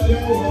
Yes,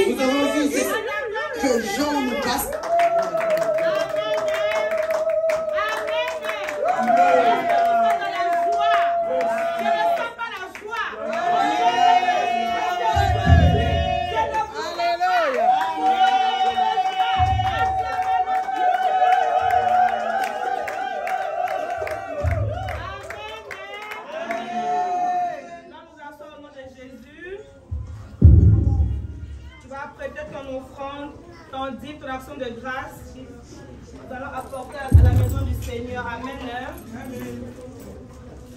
Nous avons vu que Jean nous passe. prêter ton offrande, ton dîme, ton action de grâce. Nous allons apporter à la maison du Seigneur. Amen.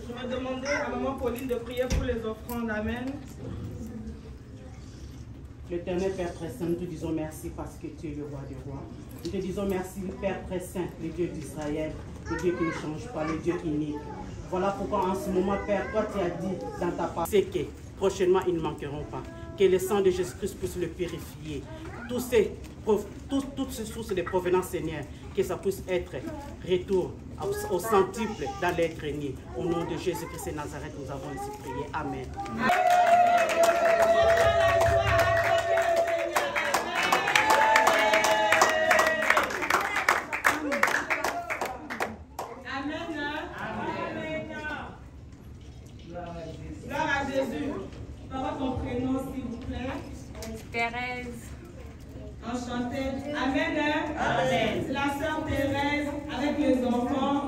Je vais demander à maman Pauline de prier pour les offrandes. Amen. L'éternel Père très saint, nous te disons merci parce que tu es le roi des rois. Nous te disons merci, Père très saint, le Dieu d'Israël, le Dieu qui ne change pas, le Dieu unique. Voilà pourquoi en ce moment, Père, toi tu as dit dans ta parole, c'est que prochainement ils ne manqueront pas. Que le sang de Jésus-Christ puisse le purifier. Toutes ces sources de provenance, Seigneur, que ça puisse être retour au centuple dans les greniers. Au nom de Jésus-Christ de Nazareth, nous avons ainsi prié. Amen. Gloire à Jésus. Parle ton prénom, s'il vous plaît. Thérèse. Enchantée. Amen. Amen. C'est la sœur Thérèse avec les enfants.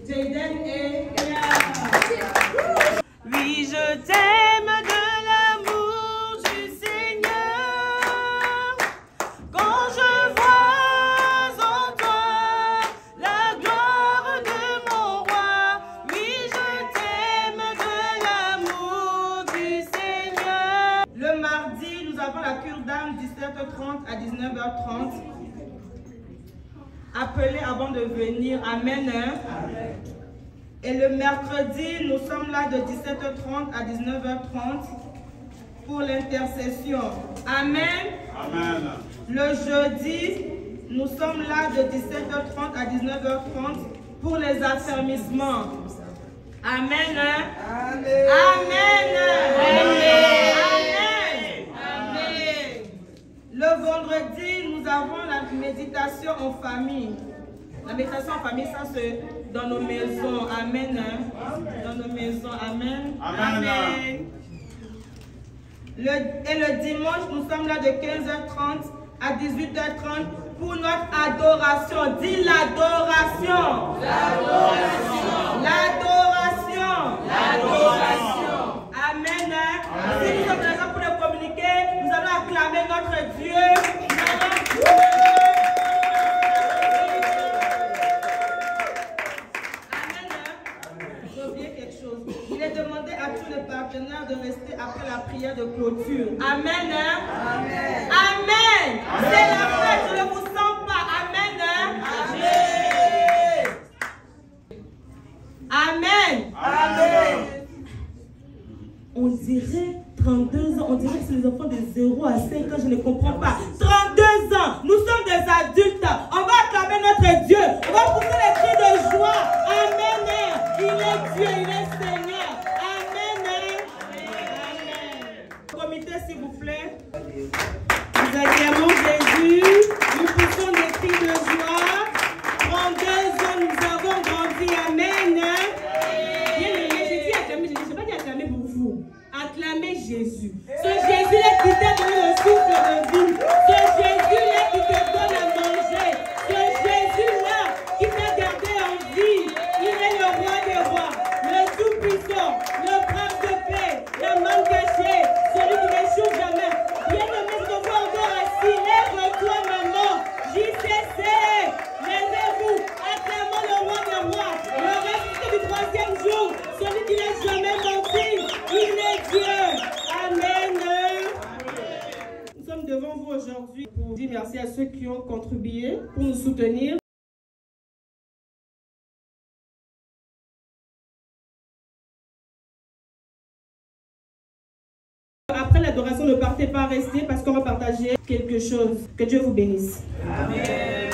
Jaden et Claire. Oui, je t'aime de l'amour du Seigneur. Quand je vois en toi la gloire de mon roi. Oui, je t'aime de l'amour du Seigneur. Le mardi, nous avons la cure d'âme 17h30 à 19h30. Appelez avant de venir. Amen. Et le mercredi, nous sommes là de 17h30 à 19h30 pour l'intercession. Amen. Amen. Le jeudi, nous sommes là de 17h30 à 19h30 pour les affermissements. Amen. Amen. Amen. Amen. Amen. Le vendredi, nous avons la méditation en famille. La méditation en famille, ça c'est dans nos maisons. Amen. Dans nos maisons. Amen. Amen. Et le dimanche, nous sommes là de 15h30 à 18h30 pour notre adoration. Dis l'adoration. L'adoration. L'adoration. L'adoration. Amen. Si nous sommes présents pour le communiquer, nous allons acclamer notre Dieu. Il est demandé à tous les partenaires de rester après la prière de clôture. Amen. Amen. Amen. C'est la fête, je ne vous sens pas. Amen. Amen. Amen. On dirait 32 ans, on dirait que c'est les enfants de 0 à 5 ans, je ne comprends pas. 32 ans, nous sommes des adultes. On va acclamer notre Dieu. On va pousser les cris de joie. Amen. Il est Dieu, il est Seigneur. Amen. Amen. Comité, s'il vous plaît. Nous acclamons Jésus. Nous poussons des cris de joie. 32 ans, nous avons grandi. Amen. Bien-aimé, j'ai dit acclamer Jésus. Je n'ai pas dit acclamer pour vous. Acclamez Jésus. Ce Jésus-là qui t'a donné le souffle de vie. Ce Jésus-là qui te donne à manger. Ce Jésus-là qui t'a gardé en vie. Il est le roi des rois, le tout-puissant, le prince de paix, le man caché, celui qui n'échoue jamais. Bien-aimé, je te vois encore assis. Lève-toi, maman. JCC, levez-vous. Acclamons le roi des rois, le ressuscité du 3e jour, celui qui n'est jamais menti. Il est Dieu. Amen. Nous sommes devant vous aujourd'hui pour dire merci à ceux qui ont contribué pour nous soutenir. Après l'adoration, ne partez pas, rester parce qu'on va partager quelque chose. Que Dieu vous bénisse. Amen.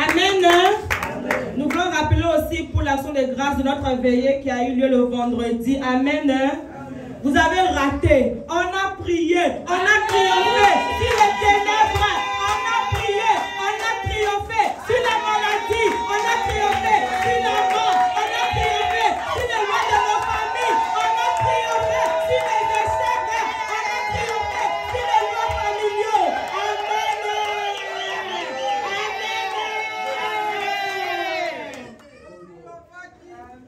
Amen. Amen. Nous voulons rappeler aussi pour l'action de grâce de notre veillée qui a eu lieu le vendredi. Amen. Amen. Vous avez raté. On a prié. On a triomphé. Sur les ténèbres, on a prié. On a triomphé. Sur la maladie, on a triomphé. Sur la mort, on a triomphé. Sur les lois de nos familles, on a triomphé. Sur les échecs, on a triomphé. Sur les lois familiaux. Amen. Amen.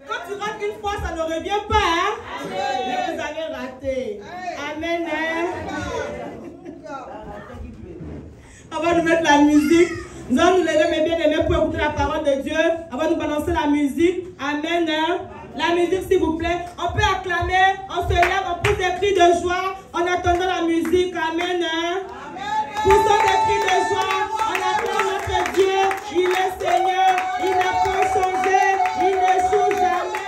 Quand tu rates une fois, ça ne revient pas. Hein? Mais vous allez avez raté. Amen. On va nous mettre la musique. Nous allons nous lever, mes bien-aimés, pour écouter la parole de Dieu. On va nous balancer la musique. Amen. La musique, s'il vous plaît. On peut acclamer, on se lève, on pousse des cris de joie en attendant la musique. Amen. Poussons des cris de joie en attendant notre Dieu. Il est Seigneur, il n'a pas changé, il ne change jamais.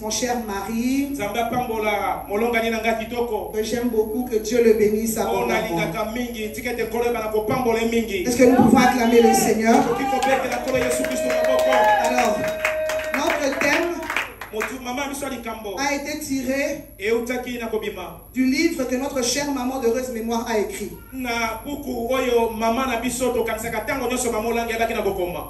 Mon cher mari, que j'aime beaucoup, que Dieu le bénisse abondamment. Est-ce que nous pouvons acclamer le Seigneur? Alors, notre thème a été tiré du livre que notre chère maman d'heureuse mémoire a écrit.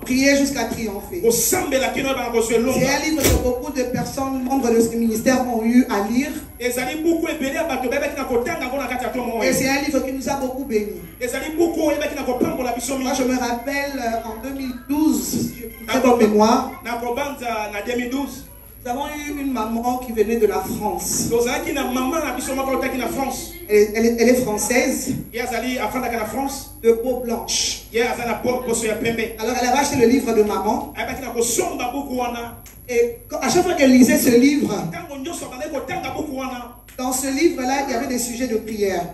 Prier jusqu'à triompher. C'est un livre que beaucoup de personnes, membres de ce ministère, ont eu à lire. Et c'est un livre qui nous a beaucoup bénis. Moi, je me rappelle en 2012, très bonne mémoire. Nous avons eu une maman qui venait de la France. Elle est française, de peau blanche. Alors elle avait acheté le livre de maman. Et à chaque fois qu'elle lisait ce livre, dans ce livre-là, il y avait des sujets de prière.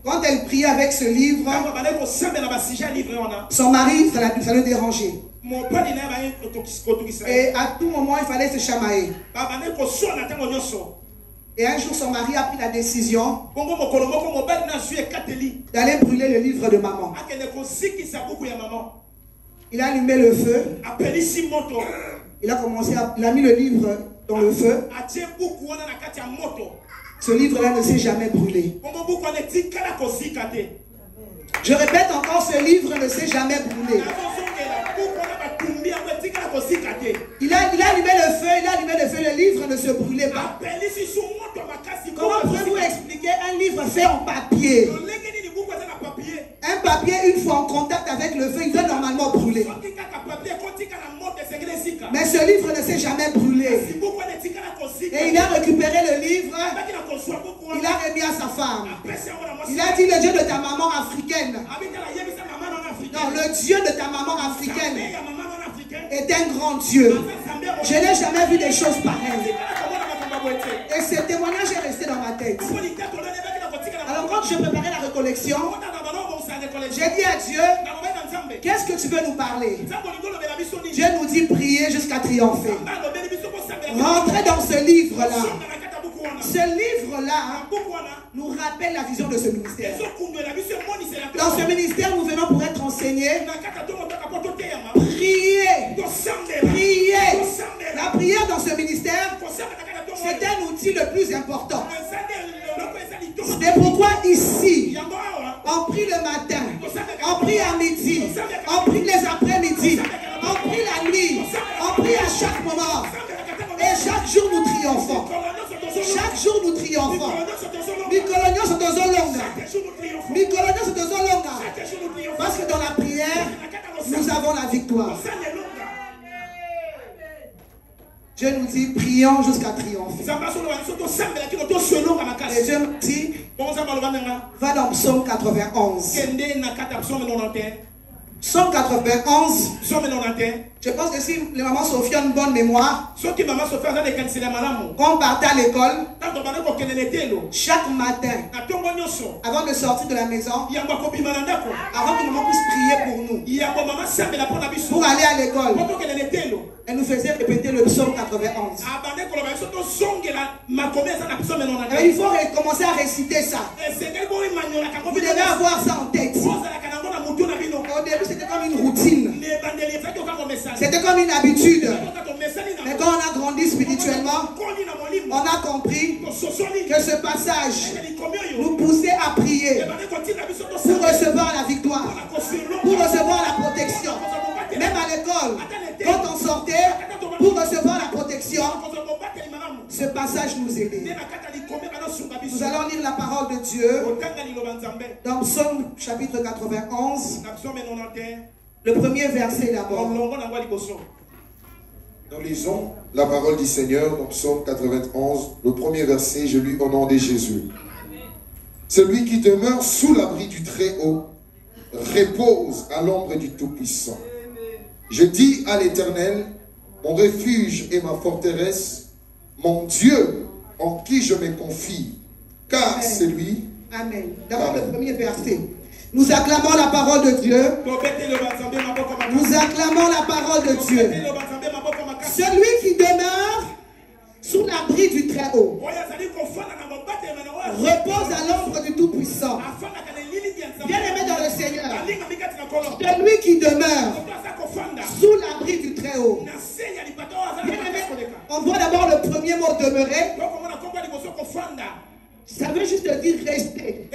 Quand elle priait avec ce livre, son mari, ça le dérangeait. Et à tout moment, il fallait se chamailler. Et un jour, son mari a pris la décision d'aller brûler le livre de maman. Il a allumé le feu. Il a mis le livre dans le feu. Ce livre-là ne s'est jamais brûlé. Je répète encore, ce livre ne s'est jamais brûlé. se brûlait pas. Comment pouvez-vous expliquer un livre fait en papier? Un papier, une fois en contact avec le feu, il doit normalement brûler. Mais ce livre ne s'est jamais brûlé. Et il a récupéré le livre, il a remis à sa femme. Il a dit le Dieu de ta maman africaine. Non, le Dieu de ta maman africaine est un grand Dieu. Je n'ai jamais vu des choses pareilles. Et ce témoignage est resté dans ma tête. Alors quand je préparais la récollection, j'ai dit à Dieu, qu'est-ce que tu veux nous parler? Dieu nous dit prier jusqu'à triompher. Rentrez dans ce livre-là. Ce livre-là nous rappelle la vision de ce ministère. Dans ce ministère, nous venons pour être enseignés. Prier. Prier. La prière dans ce ministère, c'est un outil le plus important. C'est pourquoi ici, on prie le matin, on prie à midi, on prie les après-midi, on prie la nuit, on prie à chaque moment. Et chaque jour nous triomphons. Chaque jour nous triomphons. Mikolonyo Sotozolonga. Mikolonyo Sotozolonga. Parce que dans la prière, nous avons la victoire. Dieu nous dit, prions jusqu'à triompher. Et Dieu nous dit, va dans Psaume 91. Psaume 91. Je pense que si les mamans Sophie ont une bonne mémoire, quand on partait à l'école, chaque matin, avant de sortir de la maison, avant que maman puisse prier pour nous, pour aller à l'école, elle nous faisait répéter le psaume 91. Et il faut recommencer à réciter ça. Vous devez avoir ça en tête. Au début, c'était comme une routine. C'était comme une habitude. Mais quand on a grandi spirituellement, on a compris que ce passage nous poussait à prier pour recevoir la victoire, pour recevoir la protection. Même à l'école, quand on sortait pour recevoir la protection, ce passage nous aidait. Nous allons lire la parole de Dieu dans Psaume chapitre 91, le premier verset d'abord. Nous lisons la parole du Seigneur dans Psaume 91, le premier verset, je lis au nom de Jésus. Celui qui demeure sous l'abri du Très-Haut repose à l'ombre du Tout-Puissant. Je dis à l'Éternel, mon refuge et ma forteresse, mon Dieu en qui je me confie, car c'est lui. Amen. D'abord le premier verset. Nous acclamons la parole de Dieu. Nous acclamons la parole de Dieu. Celui qui demeure sous l'abri du Très-Haut repose à l'ombre du Tout-Puissant. Bien-aimé dans le Seigneur, celui qui demeure sous l'abri du Très-Haut. Bien-aimé, on voit d'abord le premier mot demeurer. Ça veut juste dire rester.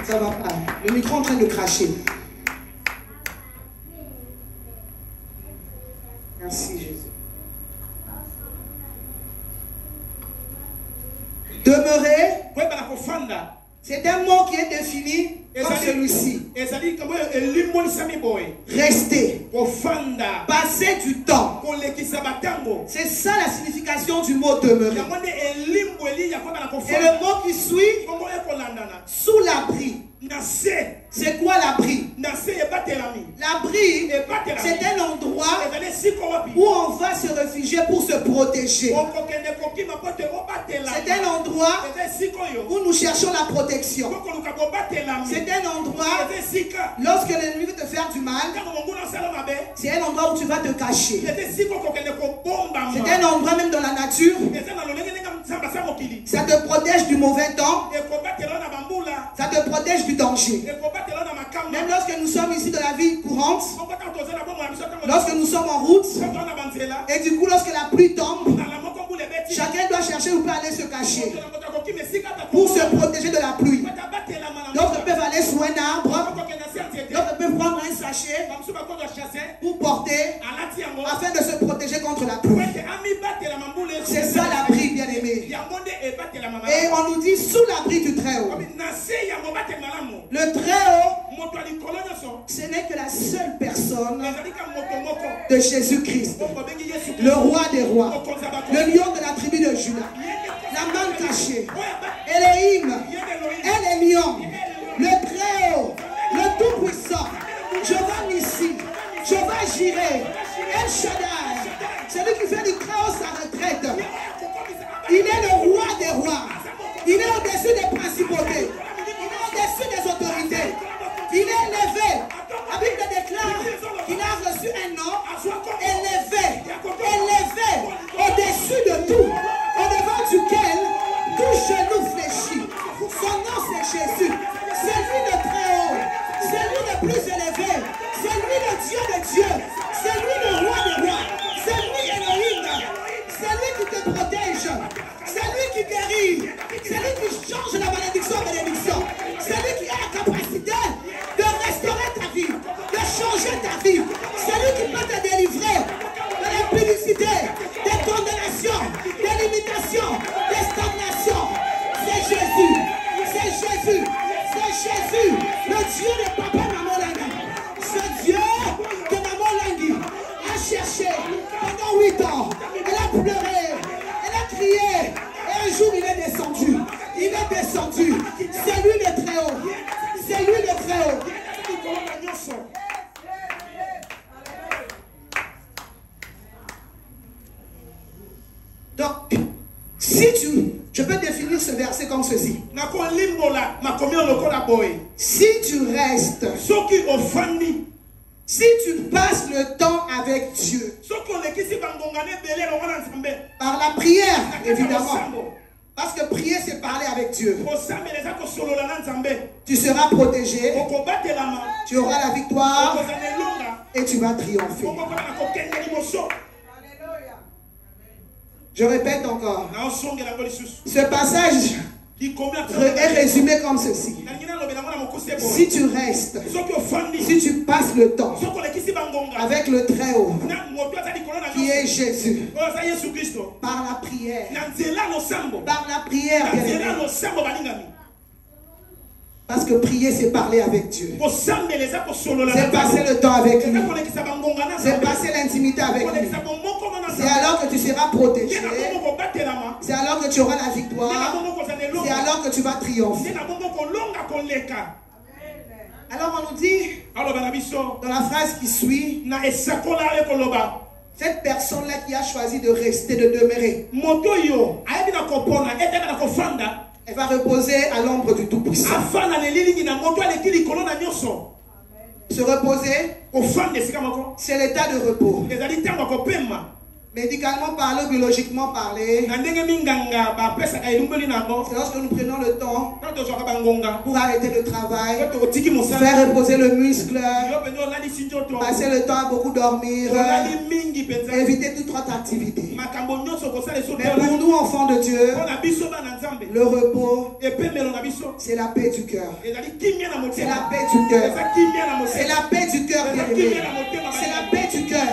Ça va pas. Le micro est en train de cracher. Merci Jésus. Demeurer, c'est un mot qui est défini comme celui-ci. Rester. Passer du temps. C'est ça la signification du mot demeurer. Et le mot qui suit, sous l'abri. C'est quoi l'abri? L'abri, c'est un endroit où on va se réfugier pour se protéger. C'est un endroit où nous cherchons la protection. C'est un endroit, lorsque l'ennemi veut te faire du mal, c'est un endroit où tu vas te cacher. C'est un endroit même dans la nature. Ça te protège du mauvais temps. Ça te protège du danger. Même lorsque nous sommes ici dans la vie courante, lorsque nous sommes en route, et du coup lorsque la pluie tombe, chacun doit chercher où peut aller se cacher pour se protéger de la pluie. D'autres pour porter, afin de se protéger contre la pluie. C'est ça l'abri, bien-aimé. Et on nous dit sous l'abri du Très-Haut. Le Très-Haut, ce n'est que la seule personne de Jésus-Christ, le roi des rois, le lion de la tribu de Juda, la main cachée, Elohim, El Elyon, le Très-Haut, le Tout-Puissant, Jehovah Nissi, Jehovah Jireh, El Shaddai, celui qui fait du Très-Haut sa retraite. Il est le roi des rois. Il est au-dessus des principautés. Il est au-dessus des autorités. Il est élevé. La Bible déclare qu'il a reçu un nom élevé, élevé, au-dessus de tout, au-devant duquel tout genou fléchit. Son nom c'est Jésus. C'est lui le Très-Haut. C'est lui le plus élevé. C'est lui le Dieu de Dieu. C'est lui le roi des rois. C'est lui Elohim. C'est lui qui te protège. C'est lui qui guérit. C'est lui qui change la malédiction en bénédiction. C'est lui qui a la capacité de restaurer ta vie, de changer ta vie. C'est lui qui peut te délivrer de l'impudicité, des condamnations, des limitations, des stagnations. C'est Jésus. C'est Jésus. C'est Jésus. Le Dieu de Papa Maman Langui. Ce Dieu que Maman Langui a cherché pendant 8 ans. Elle a pleuré. Elle a crié. Et un jour il est descendu. Il est descendu. C'est lui le Très-Haut. C'est lui le Très-Haut. Donc, si je peux définir ce verset comme ceci. Si tu restes, si tu passes le temps avec Dieu, par la prière, évidemment, parce que prier c'est parler avec Dieu, tu seras protégé, tu auras la victoire et tu vas triompher. Je répète encore, ce passage est résumé comme ceci. Si tu restes, si tu passes le temps avec le Très-Haut, qui est Jésus, par la prière, parce que prier c'est parler avec Dieu, c'est passer le temps avec lui, c'est passer l'intimité avec lui. C'est alors que tu seras protégé, c'est alors que tu auras la victoire, c'est alors que tu vas triompher. Alors on nous dit dans la phrase qui suit, cette personne-là qui a choisi de rester, de demeurer, elle va reposer à l'ombre du Tout-Puissant. Se reposer, c'est l'état de repos. Médicalement parlé, biologiquement parlé, c'est lorsque nous prenons le temps pour arrêter le travail, faire reposer le muscle, passer le temps à beaucoup dormir, éviter toute autre activité. Mais pour nous, enfants de Dieu, le repos, c'est la paix du cœur. C'est la paix du cœur. C'est la paix du cœur, bien-aimé. C'est la paix du cœur.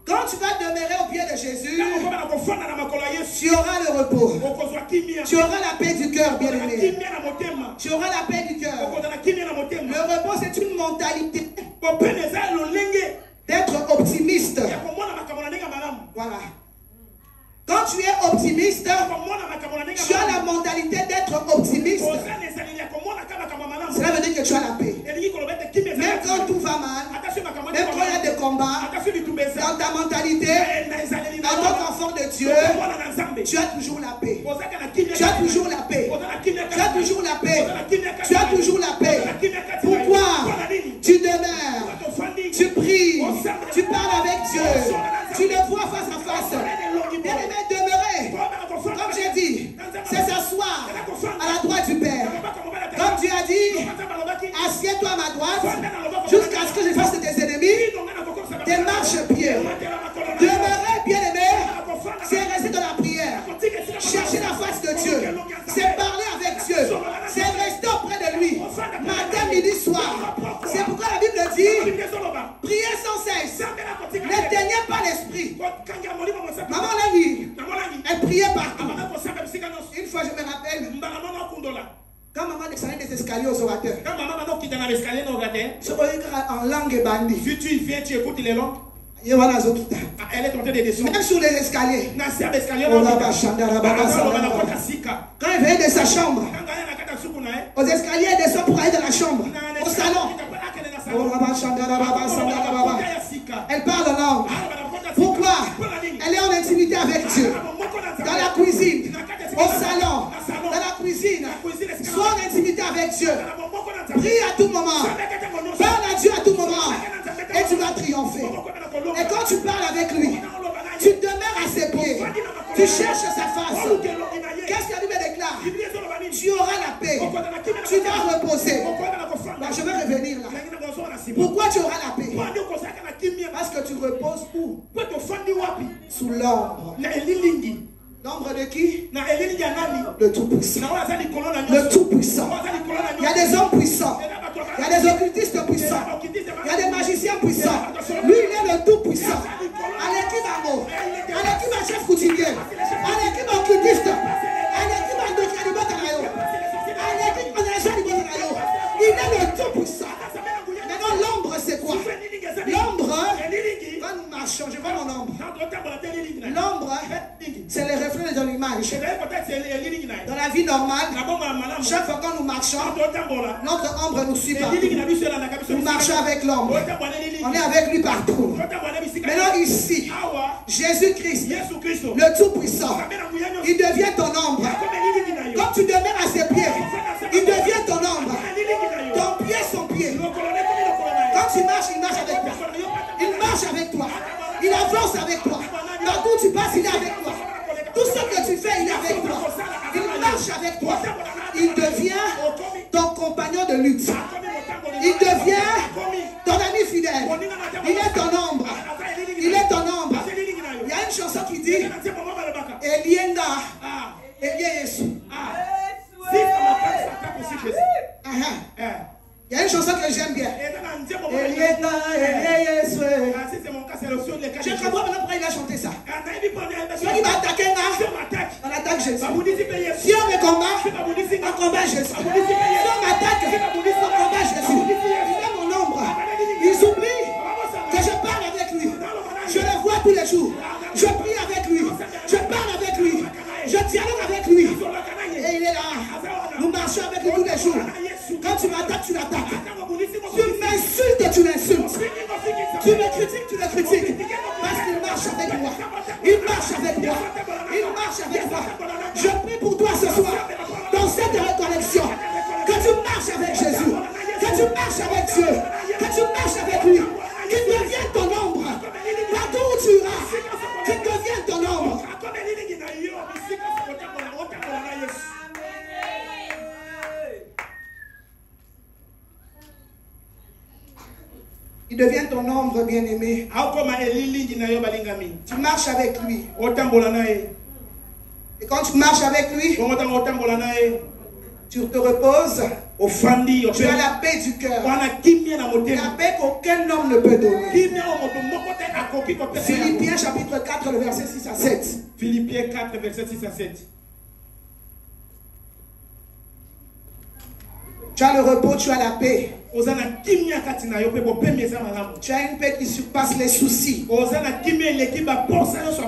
Quand tu vas demeurer au pied de Jésus, tu auras le repos. Tu auras la paix du cœur, bien-aimé. Tu auras la paix du cœur. Le repos, c'est une mentalité d'être optimiste. Voilà. Quand tu es optimiste, tu as la mentalité d'être optimiste. Cela veut dire que tu as la paix. Même quand tout va mal, même quand il y a des combats, dans ta mentalité, dans ton enfant de Dieu, tu as toujours la paix. Tu as toujours la paix. Tu as toujours la paix. Tu as toujours la paix. Pourquoi? Tu demeures, tu pries, tu parles avec Dieu, tu le vois face à face. Bien-aimé, demeurer, comme j'ai dit, c'est s'asseoir à la droite du Père. Comme Dieu a dit, assieds-toi à ma droite jusqu'à ce que je fasse de tes ennemis des marchepieds. Demeurer, bien-aimé, c'est rester dans la prière, chercher la face de Dieu, c'est parler avec Dieu, c'est rester auprès de lui, matin, midi, soir. C'est pourquoi la Bible dit, Maman Langi, elle priait partout. Une fois, je me rappelle, quand maman descendait des escaliers aux orateurs, en langue bandit, si tu viens, tu écoutes les langues. Elle est tentée de descendre. Même sur les escaliers. Quand elle venait de sa chambre, aux escaliers, elle descend pour aller dans la chambre, au salon. Elle parle en langue. Pourquoi? Elle est en intimité avec Dieu. Dans la cuisine, au salon, dans la cuisine. Sois en intimité avec Dieu. Prie à tout moment. Parle à Dieu à tout moment. Et tu vas triompher. Et quand tu parles avec lui, tu demeures à ses pieds. Tu cherches sa face. Qu'est-ce qu'il me déclare? Tu auras la paix. Tu vas reposer. Là, je vais revenir là. Pourquoi tu auras la paix? Parce que tu reposes où? Sous l'ombre. L'ombre de qui? Le Tout-Puissant. Le Tout-Puissant. Il y a des hommes puissants. Il y a des occultistes puissants. Il y a des magiciens puissants. Lui, il est le Tout-Puissant. Aleki Bango. Aleki chef coutumier. Aleki occultiste. Aleki Bango Botanayo. Aleki Botanayo. Il est le Tout-Puissant. Maintenant, l'ombre, c'est quoi? L'ombre, quand nous marchons, je vois mon ombre. L'ombre, c'est le reflet de l'image. Dans la vie normale, chaque fois que nous marchons, notre ombre nous suit partout. Nous marchons avec l'ombre. On est avec lui partout. Maintenant ici, Jésus-Christ, le Tout-Puissant, il devient ton ombre. Quand tu demeures à ses pieds, il devient ton ombre. Ton pied, son pied. Quand tu marches, il marche avec toi. Il marche avec toi. Il avance avec toi. Partout où tu passes, il est avec toi. Tout ce que tu fais, il est avec toi. Il marche avec toi. Il devient ton compagnon de lutte. Il devient ton ami fidèle. Il est ton ombre. Il est ton ombre. Il y a une chanson qui dit Elienda, Elie Yesu. Il y a une chanson que j'aime bien. Elienda, Elie Yesu. Je comprends maintenant pourquoi il a chanté ça. Celui qui va attaquer là, on attaque Jésus. Si on me combat, on combat Jésus. Si on m'attaque, on combat Jésus. Il est mon ombre. Ils oublient que je parle avec lui. Je le vois tous les jours. Je prie avec lui. Je parle avec lui. Je dialogue avec lui. Et il est là. Nous marchons avec lui tous les jours. Quand tu m'attaques, tu l'attaques. Tu m'insultes, tu l'insultes. Tu me critiques, tu le critiques. Parce qu'il marche avec moi. Il marche avec moi. Il marche avec moi. Je prie pour toi ce soir, dans cette récollection, que tu marches avec Jésus, que tu marches avec Dieu, que tu marches avec lui, qu'il devienne ton ombre. Partout où tu iras, qu'il devienne ton ombre. Il devient ton ombre, bien-aimé. Tu marches avec lui. Et quand tu marches avec lui, tu te reposes. Tu as la paix du cœur. La paix qu'aucun homme ne peut donner. Philippiens chapitre 4, le verset 6 à 7. Philippiens 4, verset 6 à 7. Tu as le repos, tu as la paix. Tu as une paix qui surpasse les soucis.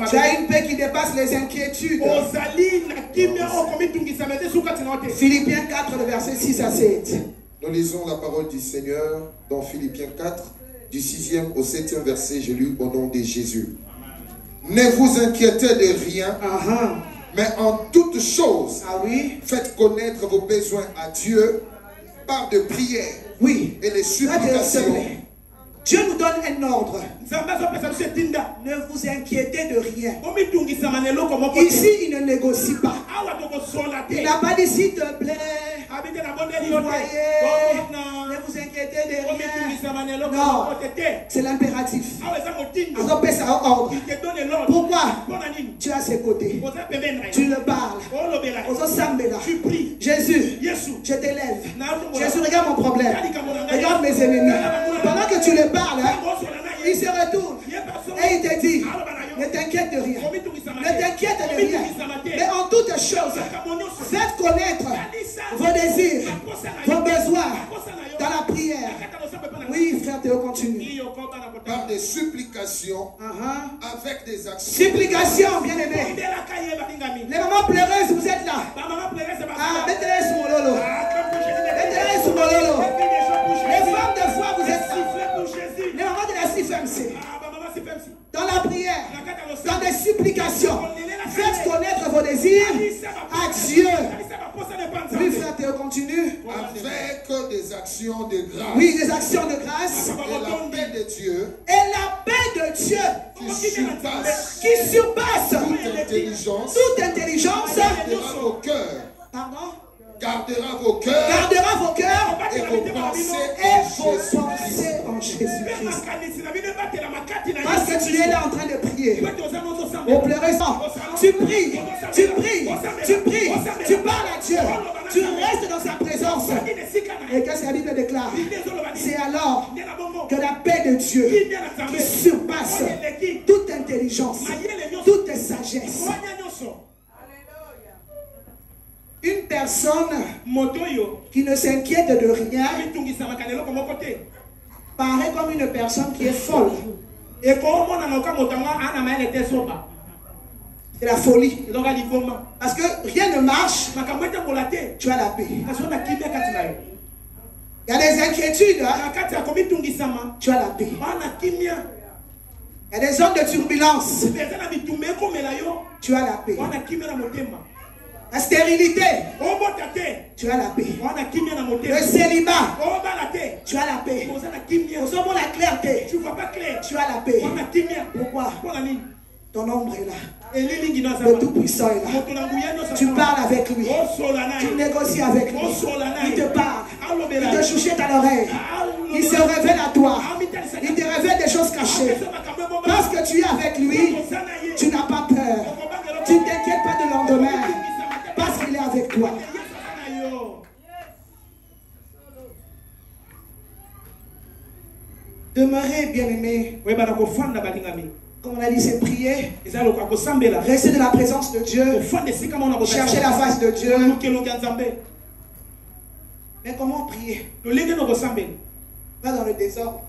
Tu as une paix qui dépasse les inquiétudes. Philippiens 4, le verset 6 à 7. Nous lisons la parole du Seigneur dans Philippiens 4, du 6e au 7e verset. Je lis au nom de Jésus. Ne vous inquiétez de rien, mais en toutes choses, faites connaître vos besoins à Dieu par de prières et les supplications. Dieu nous donne un ordre. Ne vous inquiétez de rien. Ici, il ne négocie pas. Il n'a pas dit s'il te plaît. Vous voyez, ne vous inquiétez de rien. Non, c'est l'impératif. Ordre. Pourquoi? Tu es à ses côtés. Tu le parles. Tu pries. Jésus, je t'élève. Jésus, regarde mon problème. Regarde mes ennemis. Pendant que tu le parles, il se retourne et il te dit, Ne t'inquiète de rien. Ne t'inquiète de rien. Mais en toutes choses, faites connaître vos désirs, vos besoins dans la prière. Oui, frère Théo, continue. Par des supplications, avec des actions. Supplications, bien aimés. Les mamans pleureuses, vous êtes là. Ah, mettez-les sur mon lolo. Mettez-les sur mon lolo. Les femmes de foi, vous êtes là. Les mamans de la CIFMC. Dans la prière, dans des supplications, faites connaître vos désirs à Dieu. Oui, frère Théo, continue. Avec des actions de grâce. Oui, des actions de grâce. Et la paix de Dieu. Et la paix de Dieu qui surpasse toute intelligence. Gardera vos cœurs. Pardon? Gardera vos cœurs. Gardera vos cœurs. Et vos pensées en Jésus-Christ. Parce que tu es là en train de prier. Au pleurer sans. Tu pries. Tu pries. Tu pries. Tu parles à Dieu. Tu restes dans sa présence. Et qu'est-ce que la Bible déclare? C'est alors que la paix de Dieu qui surpasse toute intelligence, toute sagesse. Une personne qui ne s'inquiète de rien paraît comme une personne qui est folle. C'est la folie. Parce que rien ne marche, tu as la paix. Il y a des inquiétudes, tu as la paix. Il y a des zones de turbulence, tu as la paix. La stérilité, tu as la paix. Le célibat, tu as la paix. La clarté, tu as la paix. Pourquoi? Ton ombre est là. Le Tout-Puissant est là. Tu parles avec lui. Tu négocies avec lui. Il te parle. Il te chuchote à l'oreille. Il se révèle à toi. Il te révèle des choses cachées. Parce que tu es avec lui, tu n'as pas peur. Tu ne t'inquiètes pas de lendemain. Parce qu'il est avec toi. Demeurez bien-aimés. Comme on a dit, c'est prier. Rester dans la présence de Dieu. Chercher la face de Dieu. Mais comment prier? Pas dans le désordre.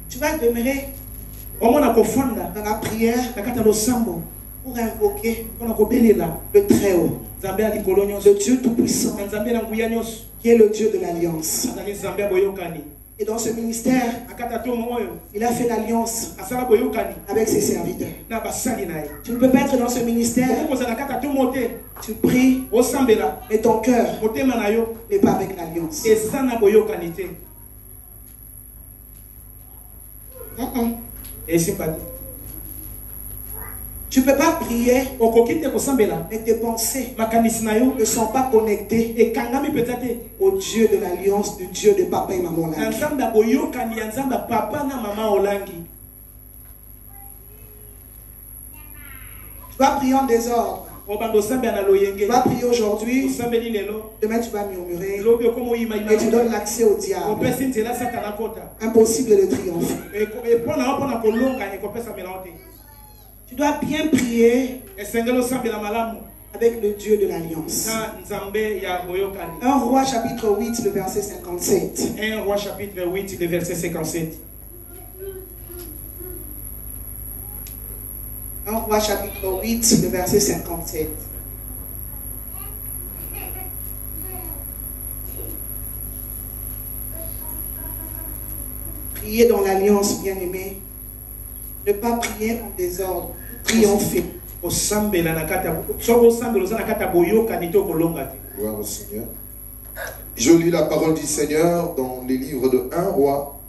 Tu vas demeurer dans la prière pour invoquer le Très-Haut, le Dieu Tout-Puissant, qui est le Dieu de l'Alliance. Et dans ce ministère, il a fait l'alliance avec ses serviteurs. Tu ne peux pas être dans ce ministère, tu pries, mais ton cœur n'est pas avec l'alliance. Tu ne peux pas prier, mais tes pensées ne sont pas connectées au Dieu de l'alliance, du Dieu de papa et maman. Tu vas prier en désordre. Tu vas prier aujourd'hui, demain tu vas murmurer et tu donnes l'accès au diable. Impossible de triompher. Tu dois bien prier avec le Dieu de l'Alliance. 1 Roi chapitre 8, le verset 57. 1 Roi chapitre 8, le verset 57. 1 Roi chapitre 8, le verset 57. Prier dans l'alliance, bien-aimé. Ne pas prier en désordre. Triompher. Gloire au Seigneur. Je lis la parole du Seigneur dans les livres de 1 Roi,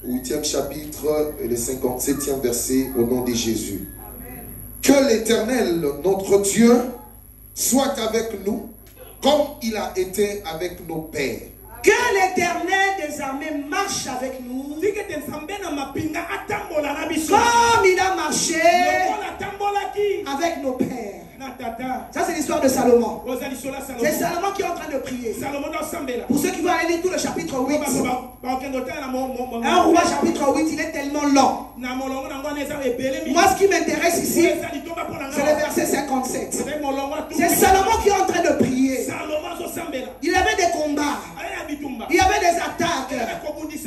8e chapitre et le 57e verset, au nom de Jésus. Que l'Éternel, notre Dieu, soit avec nous comme il a été avec nos pères. Que l'Éternel des armées marche avec nous comme il a marché avec nos pères. Ça, c'est l'histoire de Salomon. C'est Salomon qui est en train de prier. Pour ceux qui vont aller lire tout le chapitre 8. Un roi chapitre 8, il est tellement long. Moi, ce qui m'intéresse ici, c'est le verset 57. C'est Salomon qui est en train de prier. Il avait des combats. Il y avait des attaques.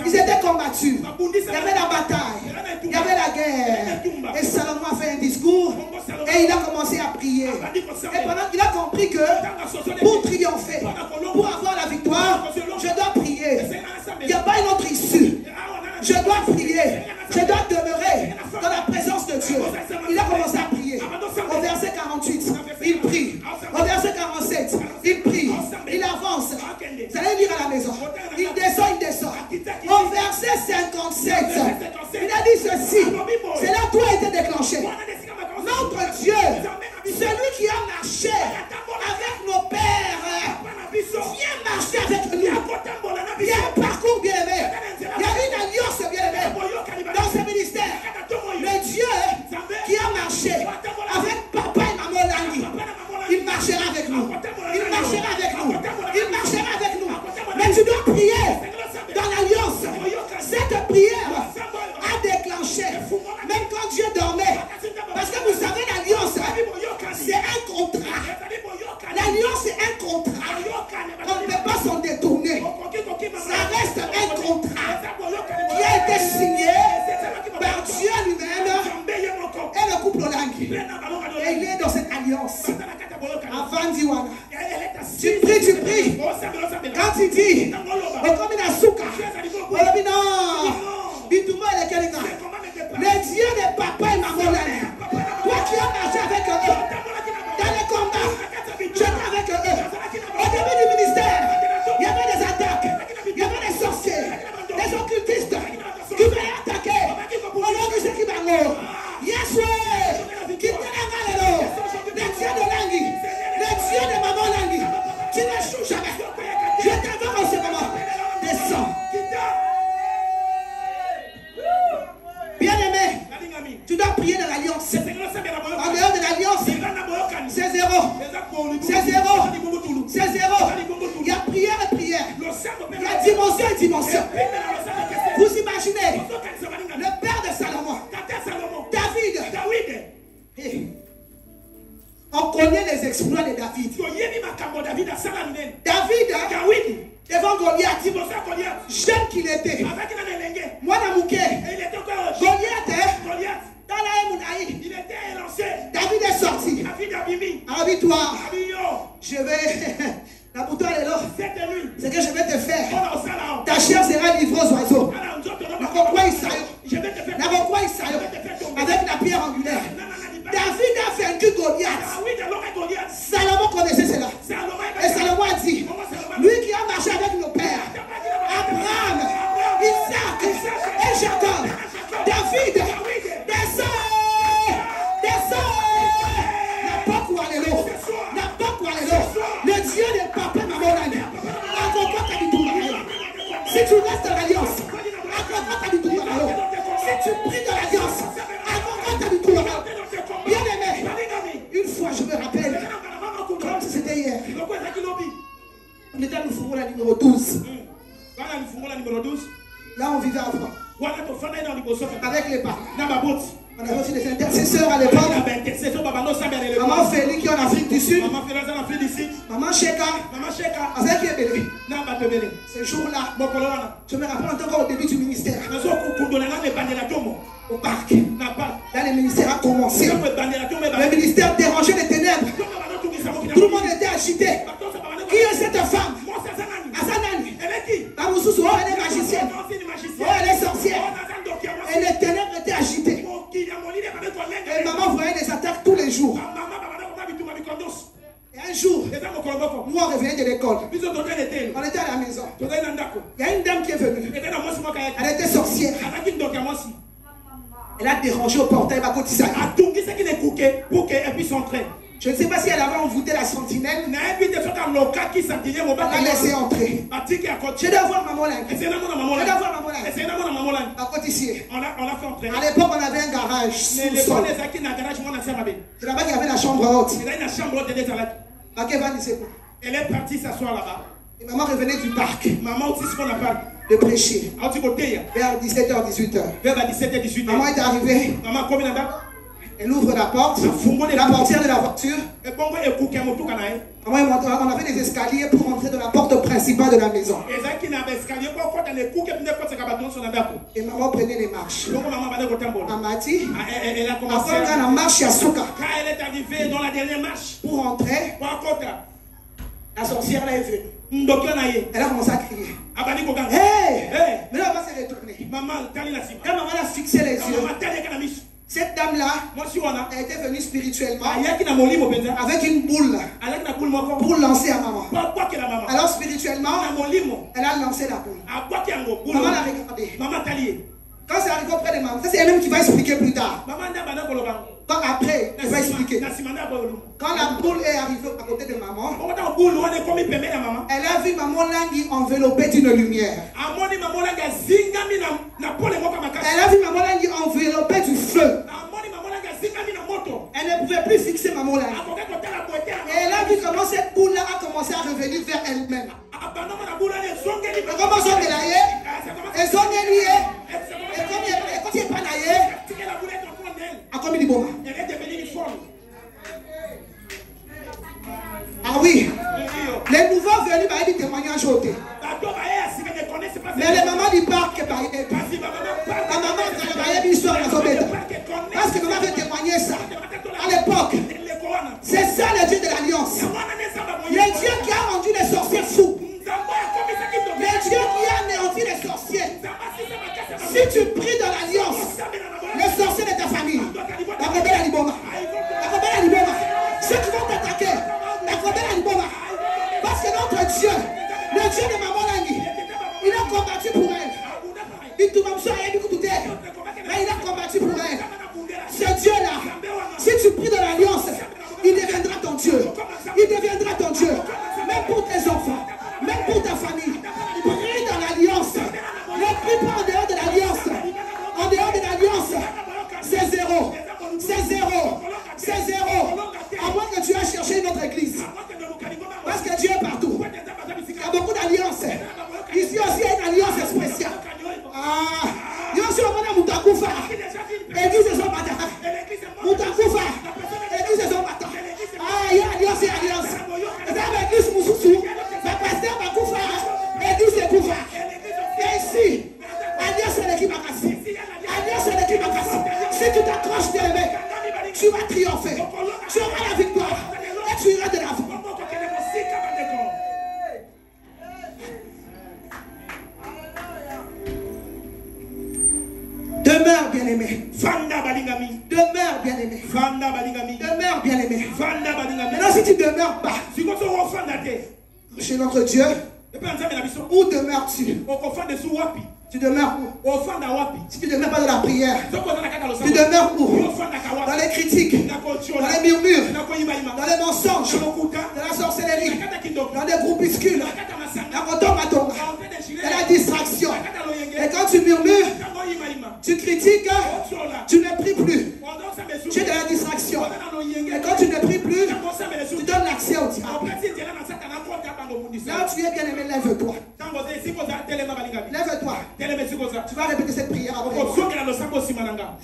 Ils étaient combattus. Il y avait la bataille. Il y avait la guerre. Et Salomon a fait un discours. Et il a commencé à prier. Et pendant qu'il a compris que pour triompher, pour avoir la victoire, je dois prier. Il n'y a pas une autre issue. Je dois prier. Je dois demeurer dans la présence de Dieu. Il a commencé à prier. Au verset 48, il prie. Au verset 47, il prie. Il avance. Vous allez lire à la maison. Il descend, il descend. Au verset 57, il a dit ceci. C'est là où tout a été déclenché. Notre Dieu, celui qui a marché avec nos pères, vient marcher avec nous. Il y a un parcours bien aimé. Il y a une alliance bien aimée dans ce ministère. Le Dieu qui a marché avec papa et maman Langi, il marchera avec nous. Il marchera avec nous. Il marchera avec nous. Mais tu dois prier dans l'alliance. Cette prière a déclenché, même quand Dieu dormait. Parce que vous savez, l'alliance, c'est un contrat. L'alliance, c'est un contrat. On ne peut pas s'en détourner. Ça reste un contrat qui a été signé par Dieu lui-même et le couple Langi. Et il est dans cette alliance. Avant Diwana. Tu pries. Quand il dit, comme il a souka, le Dieu des papas et maman Langi. Toi qui as marché avec eux dans les combats, tu étais avec eux. Au début du ministère, il y avait des attaques, il y avait des sorciers, des occultistes qui venaient attaquer. Au nom de ce qui va mourir. Yes, oui, qui te l'a le Dieu de Langi, le Dieu de maman Langi, tu n'échoues jamais. Je t'invoque en ce moment. Descends. Bien aimé, tu dois prier dans l'alliance. En dehors de l'alliance, c'est zéro. C'est zéro. C'est zéro. Il y a prière et prière. Il y a dimension et dimension. Vous imaginez le père de Salomon, David. On connaît les exploits de David. David, devant Goliath, jeune qu'il était, moi Namouké, Goliath, il était élancé. David est sorti. Arabi-toi. Je vais. C'est que je vais te faire. Ta chair sera livrée aux oiseaux. Avec la pierre angulaire. David a vaincu Goliath. Salomon connaissait cela. Et Salomon a dit, lui qui a marché avec nos pères, Abraham, Isaac et Jacob, David, descends. N'a pas quoi aller là. Le Dieu des papas maman Langi. Si tu restes dans l'alliance, si tu pries dans l'alliance, bien aimé, une fois je me rappelle, comme si c'était hier, on était à Nufungula numéro 12. Là on vivait avant. Avec les parents. On avait aussi des intercesseurs à l'époque. Maman Félix qui est en Afrique du Sud. Maman Sheka. Avec Ebele. Ce jour-là, je me rappelle encore au début du ministère. Au parc. Là, le ministère a commencé. Le ministère dérangeait les ténèbres. Tout le monde était agité. Qui est cette femme? Asanani. Bamoussousou, elle est magicienne. Elle est sorcière. Et les ténèbres étaient agitées. Et maman voyait des attaques tous les jours. Et un jour, nous on revenait de l'école. On était à la maison. Il y a une dame qui est venue. Elle était sorcière. Elle a dérangé au portail. Je ne sais pas si elle avait envoûté la sentinelle. Elle a laissé entrer. Je dois voir maman Langi. Je dois voir maman Langi. À côté ici. À l'époque, on avait un garage. chambre haute. Elle est partie s'asseoir là-bas. Et maman revenait du parc. Maman aussi, ce qu'on appelle de prêcher. Vers 17h, 18h. Vers 17h, 18h. Maman est arrivée. Maman, combien de temps? Elle ouvre la porte, la portière de la voiture. Maman, on avait des escaliers pour entrer dans la porte principale de la maison. Et maman prenait les marches. Maman dit, avant qu'elle marche à Souka. Quand elle est arrivée dans la dernière marche, pour entrer, la sorcière là est venue. Elle a commencé à crier. Hey! Mais là, on va se retourner. Quand maman a fixé les yeux, cette dame-là, elle était venue spirituellement avec une boule pour lancer à maman. Alors spirituellement, elle a lancé la boule. Maman l'a regardé. Quand c'est arrivé auprès de maman, c'est elle-même qui va expliquer plus tard. Quand après, elle va expliquer. Quand la boule est arrivée à côté de maman, elle a vu maman Langui enveloppée d'une lumière. Elle a vu maman Langui enveloppée du feu. Elle ne pouvait plus fixer maman Langui. Et elle a vu comment cette boule-là a commencé à revenir vers elle-même. Comment sont elle et son lié. Et quand il n'est pas naïe, elle est devenue une forme. Ah oui, les nouveaux venus ont des témoignages ôtés. Mais les mamans du parc, la maman a une histoire dans son bête. Parce que maman veut témoigner ça. À l'époque, c'est ça le Dieu de l'Alliance. Le Dieu qui a rendu les sorciers fous. Le Dieu qui a anéanti les sorciers. Si tu pries dans l'Alliance, les sorciers de ta famille, la rebelle à Liboma, ceux qui vont t'attaquer, la rebelle à Liboma, parce que notre Dieu, le Dieu de Maman Langui, il a combattu pour elle. Mais il a combattu pour elle. Ce Dieu-là, si tu pries dans l'Alliance, il deviendra ton Dieu. Il deviendra ton Dieu. Même pour tes enfants, même pour ta famille. Prie dans l'Alliance. Ne prie pas en dehors de l'Alliance. En dehors de l'Alliance, c'est zéro. C'est zéro. C'est zéro. À moins que tu aies cherché une autre église. Parce que Dieu est partout. Il y a beaucoup d'alliances. Ici aussi, il y a une alliance spéciale. Ah, il y a aussi un monde à Moutakufa. Église de son bâtard. Moutakufa. Église de son bâtard. Ah, il y a alliance et alliance. Et dans l'église Moussoussou, le pasteur Bakoufa. Église de Koufa. Et ici, alliance et l'équipe Makassi. Alliance et l'équipe Makassi. Si tu t'accroches bien aimé, tu vas triompher. Tu auras la victoire. Et tu iras de l'avant. Demeure bien-aimé. Demeure bien-aimé. Demeure bien-aimé. Maintenant, si tu ne demeures pas chez notre Dieu, où demeures-tu? Tu demeures où? Si tu ne demeures pas dans la prière, tu demeures où? Dans les critiques, dans les murmures, dans les mensonges, dans la sorcellerie, dans les groupuscules, dans la distraction. Et quand tu murmures, tu critiques, tu ne pries plus. Tu es dans la distraction. Et quand tu ne pries plus, tu donnes l'accès au diable. Là tu es bien aimé, lève-toi. Lève-toi. Tu vas répéter cette prière avant.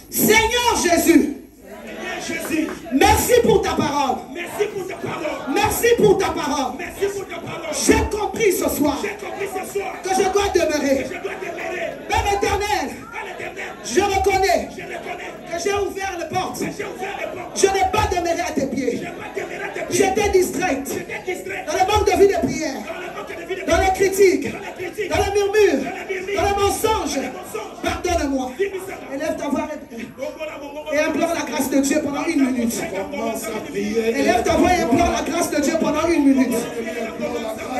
Seigneur Jésus, merci pour ta parole. Merci pour ta parole. J'ai compris ce soir que je dois demeurer. Père éternel, je reconnais que j'ai ouvert les portes. Je n'ai pas demeuré à tes pieds. J'étais distraite dans le manque de vie de prière, dans les critiques, dans les murmures, dans les mensonges. Pardonne-moi. Élève ta voix et implore la grâce de Dieu pendant 1 minute. Élève ta voix et implore la grâce de Dieu pendant 1 minute.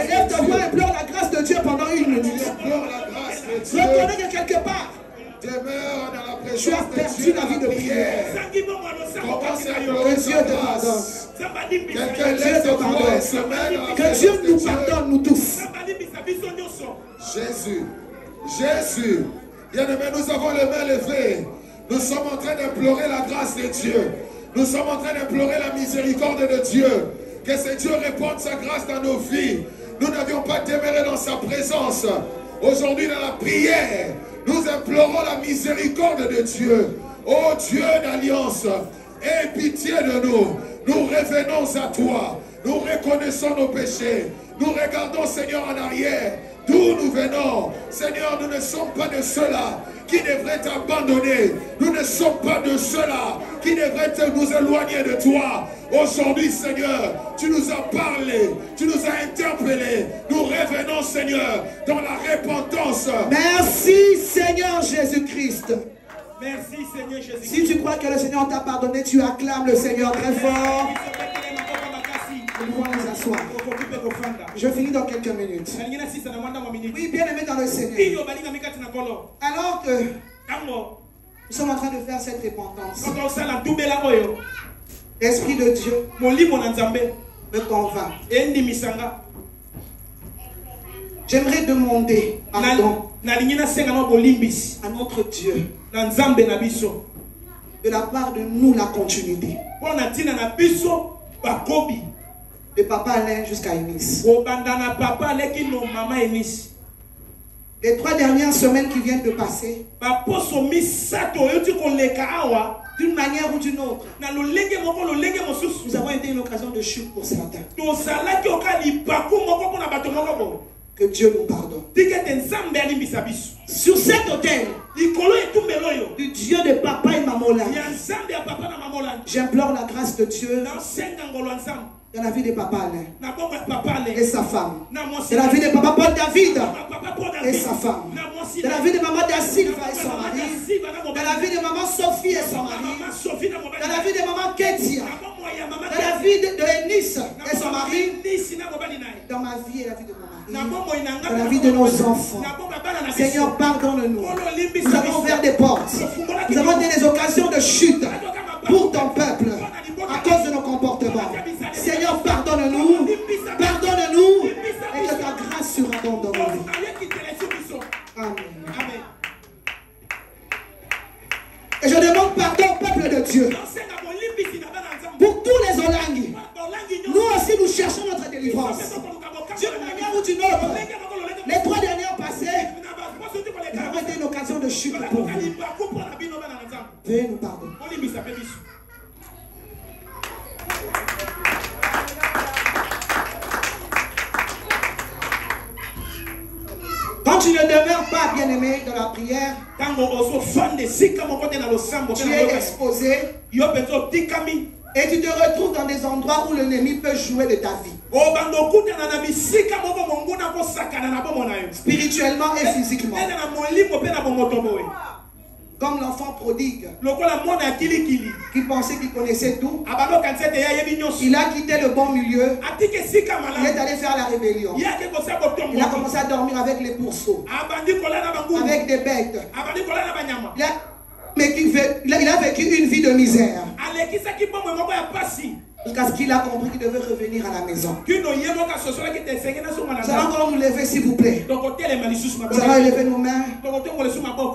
Élève ta voix et implore la grâce de Dieu pendant 1 minute. Reconnais que quelque part, tu as perdu la vie de prière. Que Dieu te pardonne. Que Dieu nous pardonne, nous tous. Jésus, bien-aimé, nous avons les mains levées. Nous sommes en train d'implorer la grâce de Dieu. Nous sommes en train d'implorer la miséricorde de Dieu. Que ce Dieu réponde sa grâce dans nos vies. Nous n'avions pas demeuré dans sa présence. Aujourd'hui, dans la prière, nous implorons la miséricorde de Dieu. Ô Dieu d'alliance, aie pitié de nous. Nous revenons à toi. Nous reconnaissons nos péchés. Nous regardons, Seigneur, en arrière. D'où nous venons. Seigneur, nous ne sommes pas de ceux-là qui devraient t'abandonner. Nous ne sommes pas de ceux-là qui devraient nous éloigner de toi. Aujourd'hui, Seigneur, tu nous as parlé, tu nous as interpellés. Nous revenons, Seigneur, dans la repentance. Merci, Seigneur Jésus-Christ. Merci, Seigneur Jésus. Si tu crois que le Seigneur t'a pardonné, tu acclames le Seigneur très fort. Nous pouvons nous asseoir. Je finis dans quelques minutes. Oui, bien aimé dans le Seigneur. Alors que nous sommes en train de faire cette repentance, l'Esprit de Dieu me convainc. J'aimerais demander pardon à notre Dieu de la part de nous la continuité. De Papa Alain jusqu'à Eunice. Les 3 dernières semaines qui viennent de passer, d'une manière ou d'une autre, nous avons été une occasion de chute pour certains. Que Dieu nous pardonne. Sur cet autel, du Dieu de papa et maman, j'implore la grâce de Dieu dans la vie de Papa Alain et sa femme, dans la vie de Papa Paul David et sa femme, dans la vie de Maman Da Silva et son mari, dans la vie de Maman Sophie et son mari, dans la vie de Maman Ketia, dans la vie de Eunice et son mari, dans ma vie et la vie de mon mari, dans la vie de nos enfants. Seigneur, pardonne-nous. Nous avons ouvert des portes. Nous avons donné des occasions de chute pour ton peuple à cause de nos comportements. Seigneur, pardonne-nous. Pardonne-nous. Et que ta grâce surabonde dans nos vies. Amen. Et je demande pardon au peuple de Dieu. Pour tous les Olangui. Nous aussi, nous cherchons notre délivrance. D'une manière ou d'une autre. Les 3 dernières passées, nous avons été une occasion de chute pour vous. Veuillez nous pardonner. Quand tu ne demeures pas bien aimé dans la prière, tu es exposé et tu te retrouves dans des endroits où l'ennemi peut jouer de ta vie. Spirituellement et physiquement. Comme l'enfant prodigue qui pensait qu'il connaissait tout. Il a quitté le bon milieu. Il est allé faire la rébellion. Il a commencé à dormir avec les pourceaux, avec des bêtes. Il a vécu une vie de misère. Jusqu'à ce qu'il a compris qu'il devait revenir à la maison. Nous allons encore nous lever, s'il vous plaît. Nous allons élever nos mains.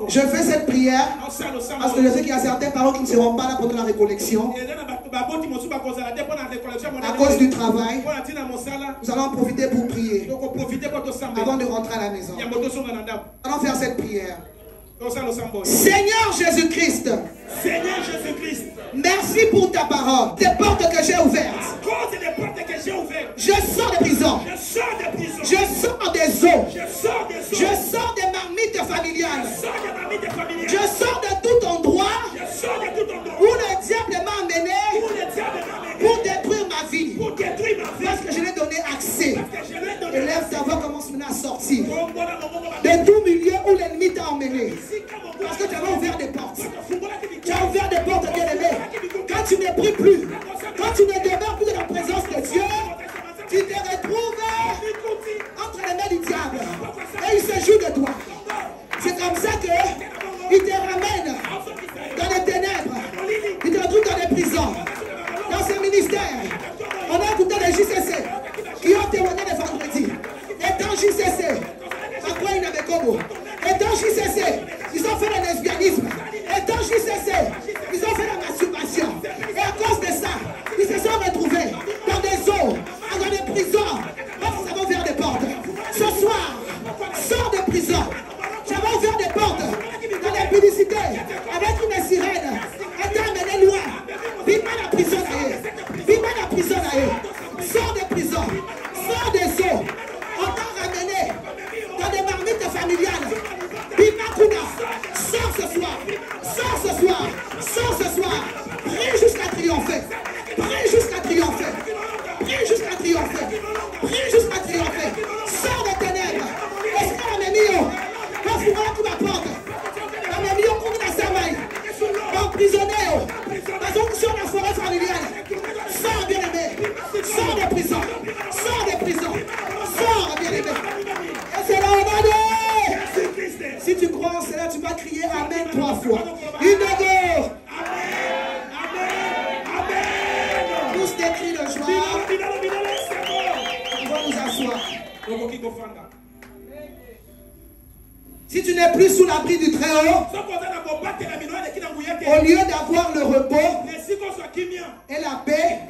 Je fais cette prière parce que je sais qu'il y a certains parents qui ne seront pas là pour la récollection à cause du travail. Nous allons en profiter pour prier avant de rentrer à la maison. Nous allons faire cette prière. Seigneur Jésus-Christ, merci pour ta parole, des portes que j'ai ouvertes. Je sors des prisons, je sors des eaux, je sors des marmites familiales, je sors de tout endroit où le diable m'a amené pour détruire ma vie, parce que je lui ai donné accès. Élève ta voix, commence maintenant à sortir de tout milieu où l'ennemi t'a emmené. Parce que tu as ouvert des portes. Tu as ouvert des portes, bien-aimé. Quand tu ne pries plus, quand tu ne demeures plus dans la présence de Dieu, tu te retrouves entre les mains du diable. Et il se joue de toi. C'est comme ça qu'il te ramène dans les ténèbres. Il te retrouve dans les prisons, dans ces ministères. On a écouté les JCC qui ont témoigné les vendredis. Et dans JCC, à quoi il n'avait comme et dans JCC, ils ont fait le lesbianisme. Et dans JCC, ils ont fait la masturbation. Et à cause prison. Sors de prison. Sors des eaux. On t'a ramené dans des marmites familiales. Bimakuna. Sors ce soir. Sors ce soir. Sors ce soir. Prie jusqu'à triompher. Prie jusqu'à triompher. Prie jusqu'à triompher. Prie jusqu'à triompher. Sors des ténèbres. Est-ce que la mémio? Quand tu vois qui m'apporte. La mémio pour la samaï. Emprisonné. Sur la forêt familiale. Sors, bien-aimé. Sors de prison. Sors de prison. Sors, bien-aimé. Et c'est là on a dit. Si tu crois en cela, tu vas crier Amen 3 fois. Une de deux. Tous des cris de joie. On va nous asseoir. Si tu n'es plus sous l'abri du Très-Haut, au lieu d'avoir le repos et la paix,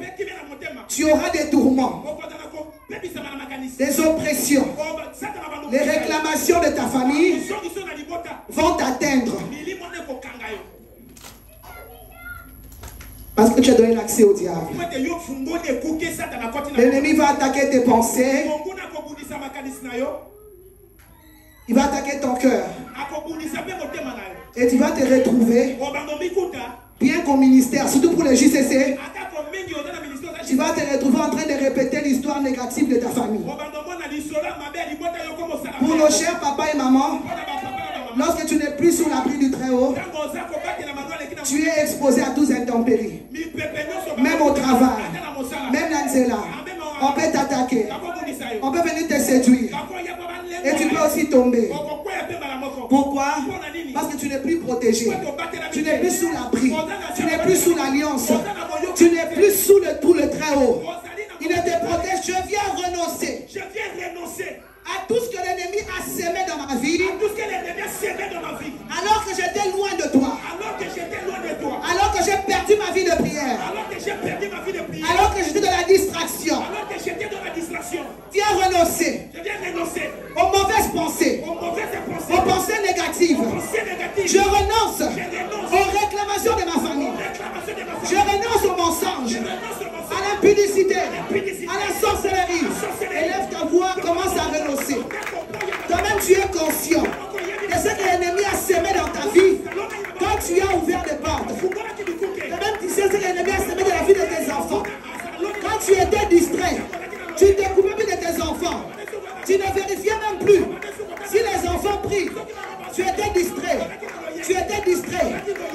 tu auras des tourments, des oppressions. Les réclamations de ta famille vont t'atteindre. Parce que tu as donné l'accès au diable. L'ennemi va attaquer tes pensées. Il va attaquer ton cœur. Et tu vas te retrouver bien qu'au ministère, surtout pour les JCC, tu vas te retrouver en train de répéter l'histoire négative de ta famille. Pour nos chers papa et maman, lorsque tu n'es plus sous l'abri du Très-Haut, tu es exposé à tous intempéries. Même au travail, même l'Anzela, on peut t'attaquer, on peut venir te séduire. Et tu peux aussi tomber. Pourquoi? Parce que tu n'es plus protégé. Tu n'es plus sous l'abri. Tu n'es plus sous l'alliance. Tu n'es plus sous le Très-Haut. Il ne te protège. Je viens renoncer à tout ce que l'ennemi a sémé dans ma vie. Alors que j'étais loin de toi. Alors que j'ai perdu ma vie de prière. Alors que j'étais dans la distraction. Viens renoncer aux mauvaises pensées, aux pensées négatives. Je renonce aux réclamations de ma famille. Je renonce aux mensonges, à l'impudicité, à la sorcellerie. Élève ta voix, commence à renoncer. Toi-même, tu es conscient de ce que l'ennemi a sémé dans ta vie quand tu as ouvert des portes. Toi-même, tu sais ce que l'ennemi a sémé dans la vie de tes enfants. Quand tu étais distrait, tu ne t'occupais plus de tes enfants. Tu ne vérifiais même plus si les enfants prient. Tu étais distrait. Tu étais distrait.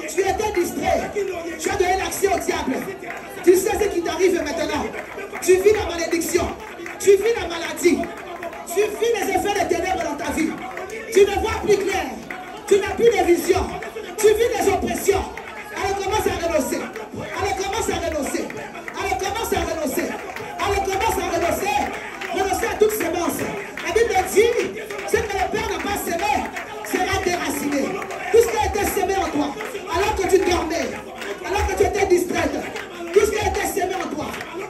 Tu étais distrait. Tu as donné l'accès au diable. Tu sais ce qui t'arrive maintenant. Tu vis la malédiction. Tu vis la maladie. Tu vis les effets des ténèbres dans ta vie. Tu ne vois plus clair. Tu n'as plus de vision. Tu vis des oppressions. Alors commence à renoncer. Alors commence à renoncer. Alors commence à renoncer. Alors commence à renoncer. Renoncer à toute sémence. La Bible dit, ce que le Père n'a pas sémé sera déraciné. Tout ce qui a été sémé en toi, alors que tu dormais, alors que tu étais distraite, tout ce qui a été sémé en toi,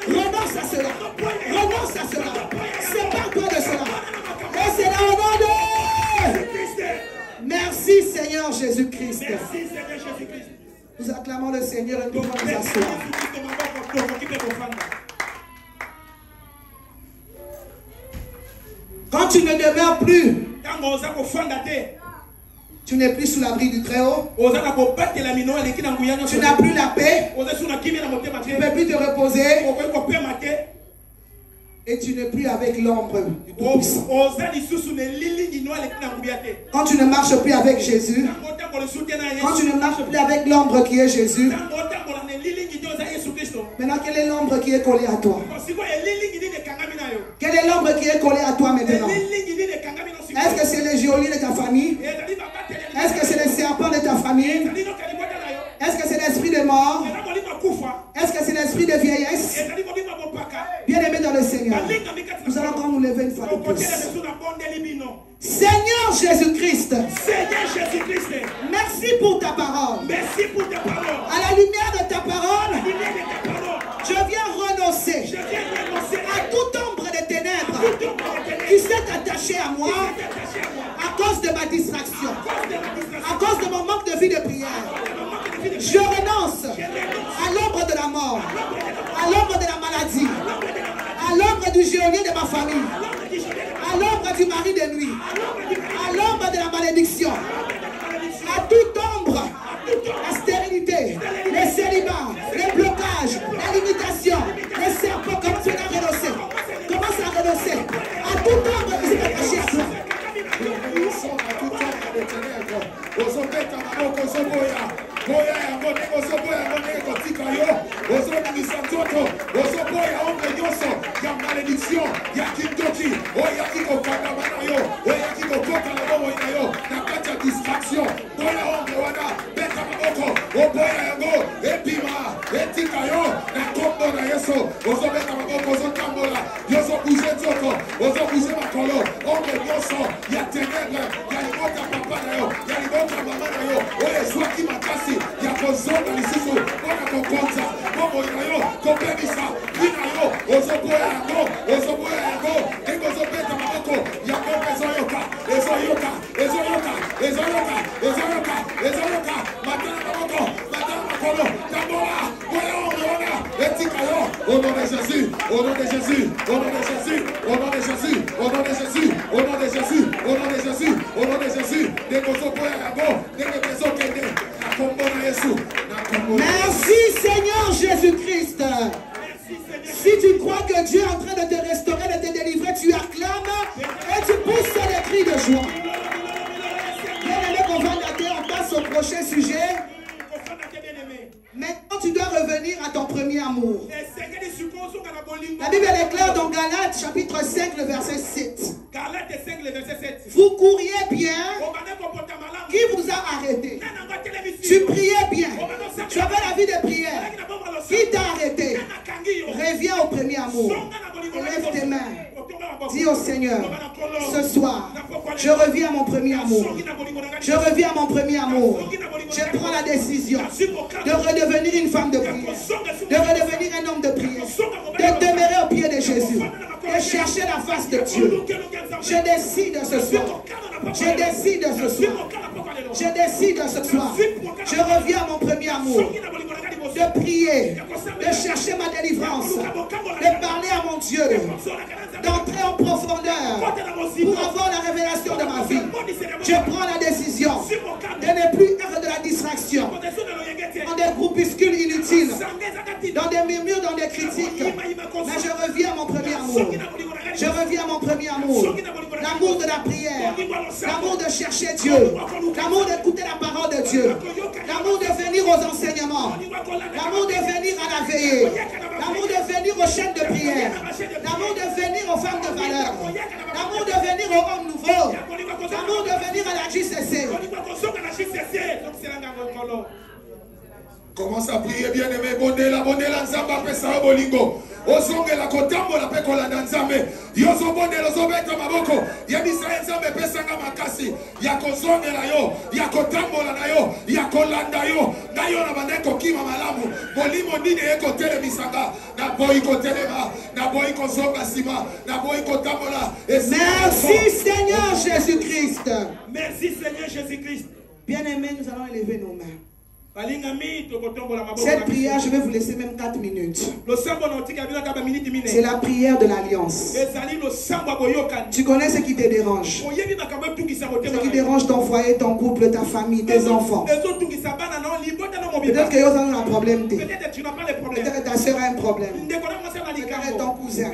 renonce à cela. Renonce à cela. Sépare-toi de cela. Et c'est là au nom de... Merci Seigneur Jésus-Christ. Merci Seigneur Jésus-Christ. Nous acclamons le Seigneur et nous pouvons nous asseoir. Quand tu ne demeures plus, tu n'es plus sous l'abri du Très-Haut. Tu n'as plus la paix. Tu ne peux plus te reposer. Et tu n'es plus avec l'ombre du Tout-Puissant. Quand tu ne marches plus avec Jésus, quand tu ne marches plus avec l'ombre qui est Jésus, maintenant quelle est l'ombre qui est collée à toi? Quelle est l'ombre qui est collée à toi maintenant? Est-ce que c'est les geôliers de ta famille? Est-ce que c'est les serpents de ta famille? Est-ce que c'est l'esprit de mort? Est-ce que c'est l'esprit de vieillesse? Bien-aimé dans le Seigneur, nous allons encore nous lever une fois de plus. Seigneur Jésus-Christ, merci pour ta parole. À la lumière de ta parole, je viens renoncer à toute ombre de ténèbres qui s'est attachée à moi à cause de ma distraction, à cause de mon manque de vie de prière. Je renonce à l'ombre de la mort, à l'ombre de la maladie. l'ombre du géolier de ma famille, à l'ombre du mari de nuit, à l'ombre de la malédiction, à toute ombre, la stérilité, les célibats, les blocages, la limitation, les serpents, commence à renoncer. Commence à renoncer. À toute ombre qui s'est attachée à toi. Au nom de Jésus, au nom de Jésus, au nom de Jésus, au nom de Jésus, au nom de Jésus, au nom de Jésus, au nom de Jésus, au nom de Jésus, merci Seigneur Jésus-Christ. Si tu crois que Dieu est en train de te restaurer, de te délivrer, tu acclames et tu pousses des cris de joie. Bien-aimé, qu'on va regarder, on passe au prochain sujet. Maintenant, tu dois revenir à ton premier amour. La Bible est claire dans Galates, chapitre 5, le verset 7. Vous couriez bien. Qui vous a arrêté? Tu priais bien. Tu avais la vie de prière. Qui t'a arrêté? Reviens au premier amour. Lève tes mains. Dis au Seigneur, ce soir, je reviens à mon premier amour. Je reviens à mon premier amour. Je prends la décision de redevenir une femme de prière, de redevenir un homme de prière, de demeurer au pied de Jésus, de chercher la face de Dieu. Je décide ce soir. Je décide ce soir. Je décide ce soir. Je reviens à mon premier amour. De prier, de chercher ma délivrance, de parler à mon Dieu, d'entrer en profondeur pour avoir la révélation de ma vie. Je prends la décision de ne plus être de la distraction, dans des groupuscules inutiles, dans des murmures, dans des critiques. Mais je reviens à mon premier amour. Je reviens à mon premier amour. L'amour de la prière, l'amour de chercher Dieu, l'amour d'écouter la parole de Dieu, l'amour de venir aux enseignements, l'amour de venir à la veillée, l'amour de venir aux chaînes de prière, l'amour de venir aux femmes de valeur, l'amour de venir aux hommes nouveaux, l'amour de venir à la JCC. Commence à prier, bien-aimé. Bonela, Nzamba, Pesa, Bolingo. Ozonge la kotambo la peko la danzame. Yozo bonde lozo beta maboko. Yabisa nzambe pesanga makasi. Yako zonge la yo. Yako tambo la na yo. Yako landa yo. Na yo na bandeko kima malamu. Bolimo nini eko tele misanga. Na boy ko telema. Na boy ko zonga sima. Na boy ko tambo la. Merci Seigneur Jésus-Christ. Merci Seigneur Jésus-Christ. Bien-aimés, nous allons élever nos mains. Cette prière, je vais vous laisser même 4 minutes. C'est la prière de l'alliance. Tu connais ce qui te dérange. Ce qui dérange ton foyer, ton couple, ta famille, tes enfants. Peut-être que tu as un problème. Peut-être que ta soeur a un problème. Peut-être ton cousin,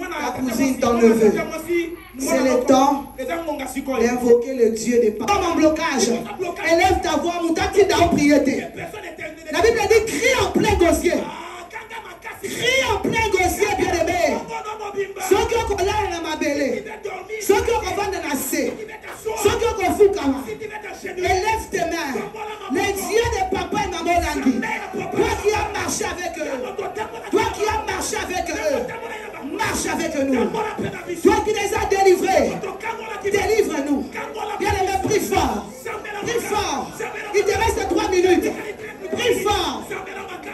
ta cousine, ton neveu. C'est le temps d'invoquer le Dieu des parents. Comme en blocage, élève ta voix, moutati dans prière. La Bible dit crie en plein gosier. Crie en plein gosier, bien-aimé. Ceux qui ont collé dans ma belle, ceux qui ont vendu dans la C, ceux qui ont fou kama. Élève tes mains. Les dieux de papa et maman Landi. Toi qui as marché avec eux. Toi qui as marché avec eux. Marche avec nous. Toi qui les as délivrés. Délivre-nous. Bien-aimé, prie fort. Prie fort. Il te reste 3 minutes. Prie fort.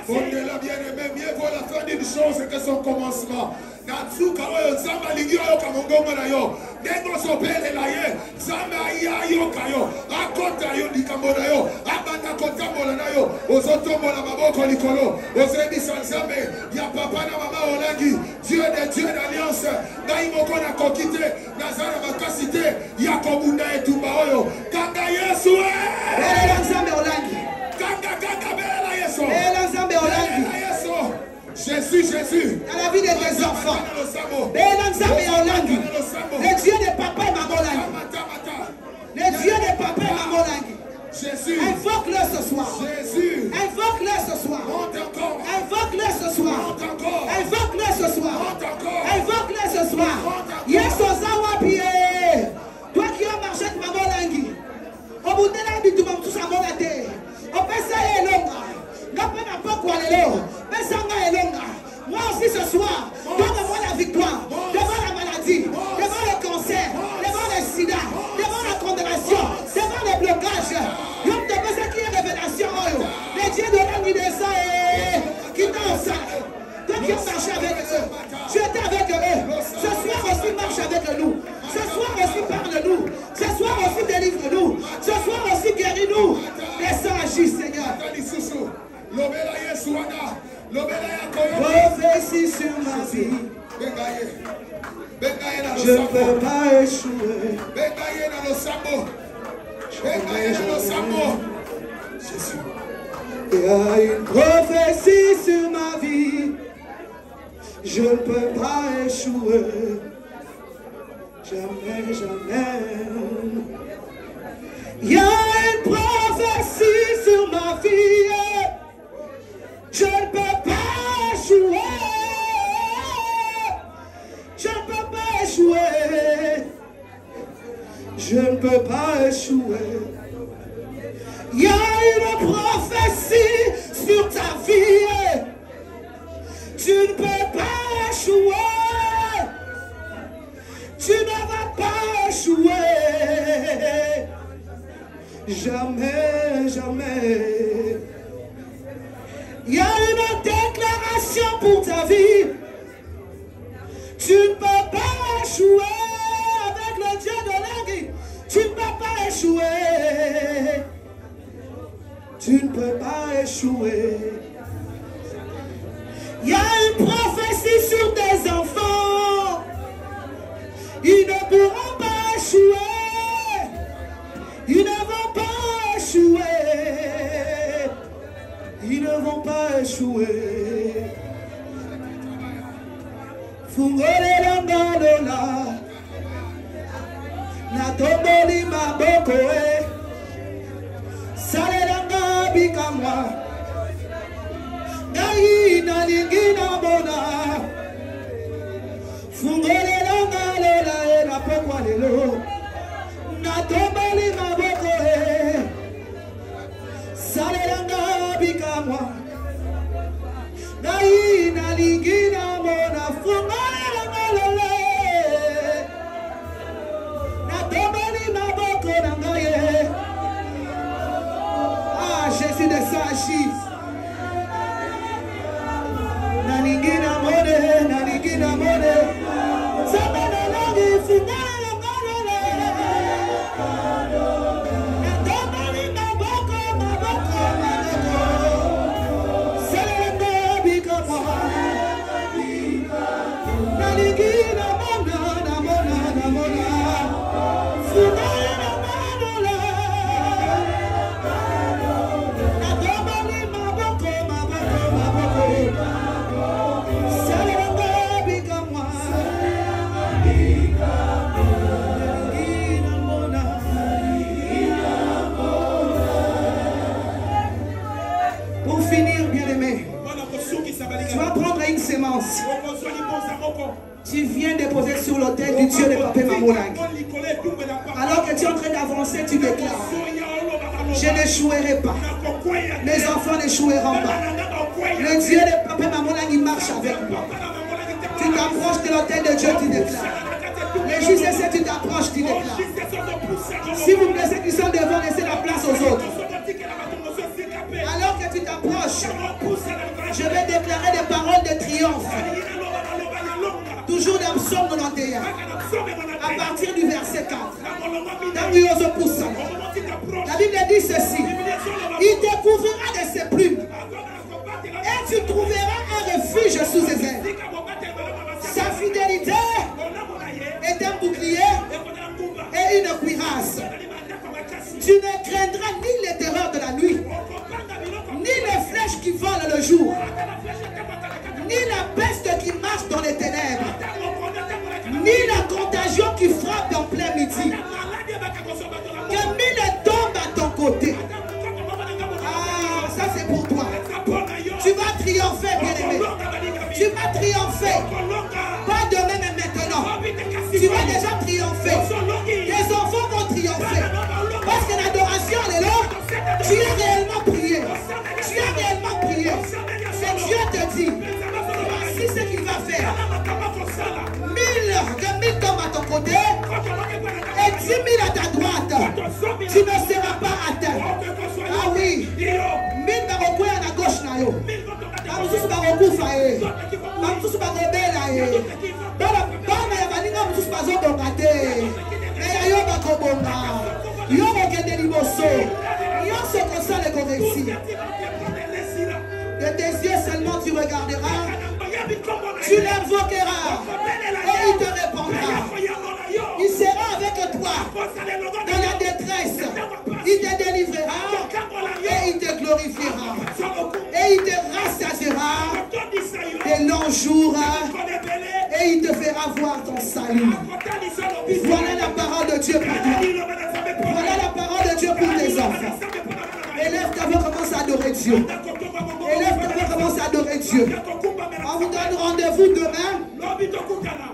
Fondez-la bien-aimé, mieux vaut la fin d'une chose que son commencement. Natsuka oyo nzamba lingi oyo kamongongo na yo. Nengo sopele la ye. Nzamba iya yo kayo. Akota yo likambo na yo. Abanda kotambola na yo. Ozotombola maboko likolo. Ozebisa nzambe. Ya papa na mama olangi. Dieu de le Dieu d'alliance. Naïmoko na kokite. Nazara makasite. Yakobunda etumba oyo. Kanga Yesu. Bela nzambe olangi. Kanga bela Yesu. Bela nzambe olangi. Jésus. Dans la vie de tes enfants. Bela nzambe olangi. Le Dieu de papa et maman olangi. Le Dieu de papa et maman olangi. Jésus. Invoque-le ce soir. Jésus. Invoque-le ce soir. Monte encore. Invoque-le ce soir. Monte encore. Invoque-le ce soir. Monte encore. Invoque-le ce soir. Yes, Ozawa Pierre. Toi qui as marché de maman Langui. Au bout de la vie, tu m'as tous à mon athée. On peut ça et longa. N'a pas quoi les lots. Mais ça m'a et longa. Moi aussi ce soir, donne-moi la victoire. Devant la maladie. Devant le cancer. Devant le sida. Devant la condamnation. Devant le blocage. Comme tu peux qui est révélation. Les dieux de l'année des ça qui dansent. Toi qui as marché avec eux. Tu étais avec eux. Ce soir aussi marche avec nous. Ce soir aussi parle-nous. Ce soir aussi délivre-nous. Ce soir aussi guéris-nous. Laisse-moi agir, Seigneur. Prophétie sur ma vie. Je ne peux pas échouer. Jésus. Il y a une prophétie sur ma vie. Je ne peux pas échouer. Jamais. Il y a une prophétie sur ma vie. Je ne peux pas échouer. Je ne peux pas échouer. Je ne peux pas échouer. Il y a une prophétie sur ta vie. Tu ne peux pas échouer. Tu ne vas pas échouer. Jamais. Il y a une déclaration pour ta vie. Tu ne peux pas échouer avec le Dieu de l'Angui. Tu ne peux pas échouer. Tu ne peux pas échouer. Il y a une prophétie sur tes enfants. Ils ne pourront pas échouer. Ils ne vont pas échouer. Ils ne vont pas échouer. Fungole langalola. Na tomboli maboko e. Salelanga bikamwa. Ngai na lingina bona. Fungole langalola e na pokwa lelo. Na tomboli maboko e. Salelanga bikamwa. Ngai na lingina bona. Fungole langalola. Na tomboli maboko na ngai. Jésus de Sachi. Naningina mone. Sabana langi fungana mone. Natomali maboko. Selenda bikama. Naningina mona. Fungana mone. Pour finir, bien-aimé, tu vas prendre une sémence. Tu viens déposer sur l'autel du Dieu de Papa Mamolang. Alors que tu es en train d'avancer, tu déclares: je n'échouerai pas. Mes enfants n'échoueront pas. Le Dieu de Papa Mamolang, il marche avec moi. Tu t'approches de l'autel de Dieu, tu déclares. Les juges essaient, tu t'approches, tu déclares. Si vous me laissez qui sont devant, laissez la place aux autres. Alors que tu t'approches, je vais déclarer des paroles de triomphe. Toujours dans Psaume 91. À partir du verset 4. La Bible dit ceci: il te couvrira de ses plumes et tu trouveras un refuge sous ses ailes. Sa peste qui marche dans les ténèbres, ni la contagion qui frappe en plein midi. Que 1000 tombent à ton côté. Ah, ça c'est pour toi. Tu vas triompher, bien-aimé. Tu vas triompher. Pas demain, mais maintenant. Tu vas déjà triompher. Tes enfants vont triompher. Parce que l'adoration, elle est là. Tu as réellement prié. Tu as réellement prié. Et Dieu te dit, voici ce qu'il va faire. 1000 tombent à ton côté et 10 000 à ta droite. Tu ne seras pas atteint. Ah oui. 1000 barokou à la gauche. Tous barokufa. Tous barobela. Bana ya baninga tous bazobonga te. Mais yo bakobonga. Yo bokende liboso. Yo se comme les corrections. De tes yeux seulement tu regarderas. Tu l'invoqueras et il te répondra. Il sera avec toi dans la détresse. Il te délivrera et il te glorifiera. Et il te rassasiera des longs jours et il te fera voir ton salut. Voilà la parole de Dieu pour toi. Voilà la parole de Dieu pour tes enfants. Élève ta voix, commence à adorer Dieu. Élève ta voix, commence à adorer Dieu. On vous donne rendez-vous demain.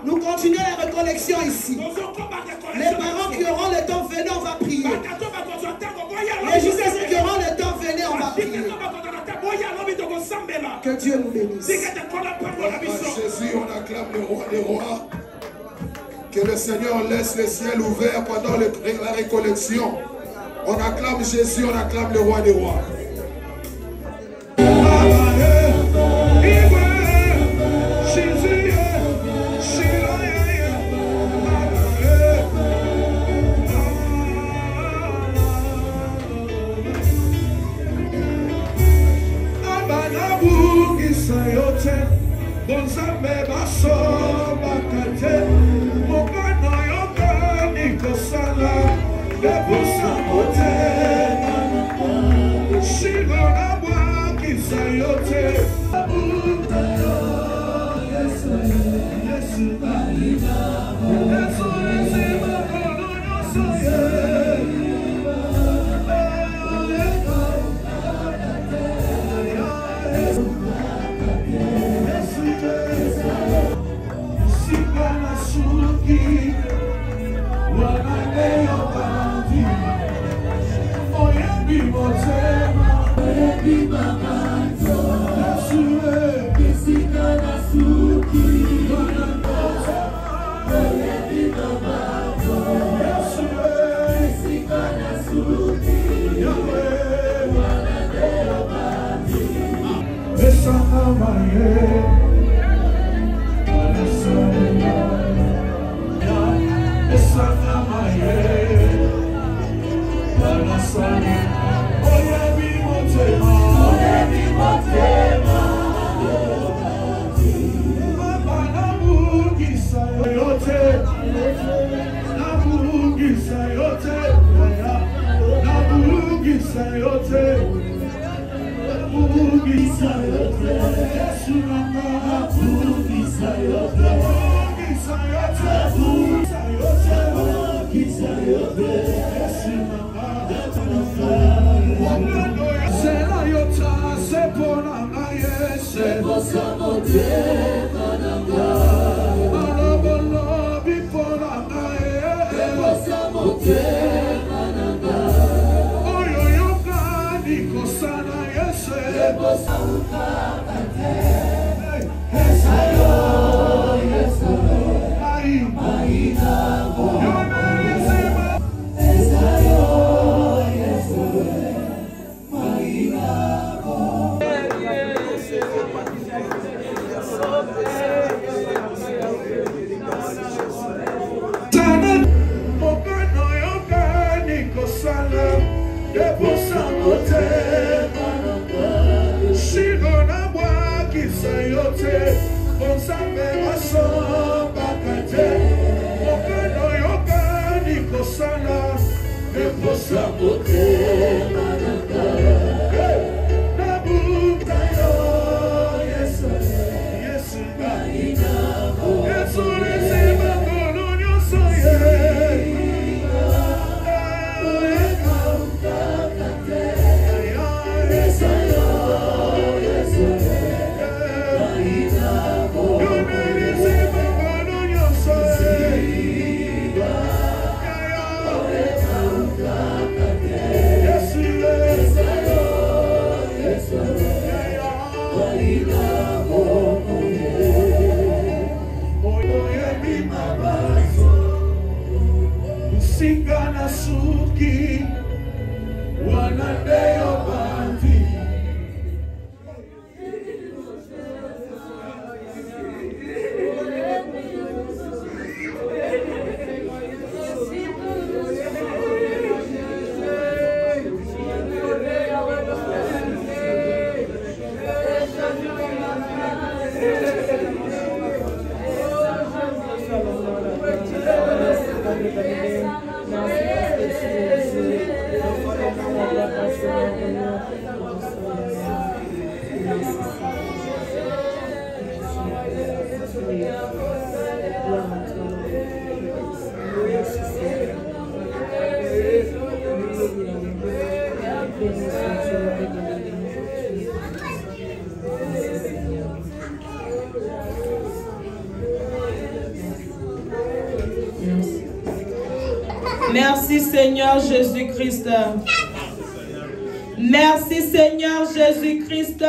Nous continuons la récollection ici. Les parents qui auront le temps venez, on va prier. Les justes qui auront le temps venez, on va prier. Que Dieu nous bénisse. À Jésus, on acclame le roi des rois. Que le Seigneur laisse le ciel ouvert pendant la récollection. On acclame Jésus, on acclame le roi des rois. Yes, Merci Seigneur Jésus-Christ. Merci Seigneur Jésus-Christ.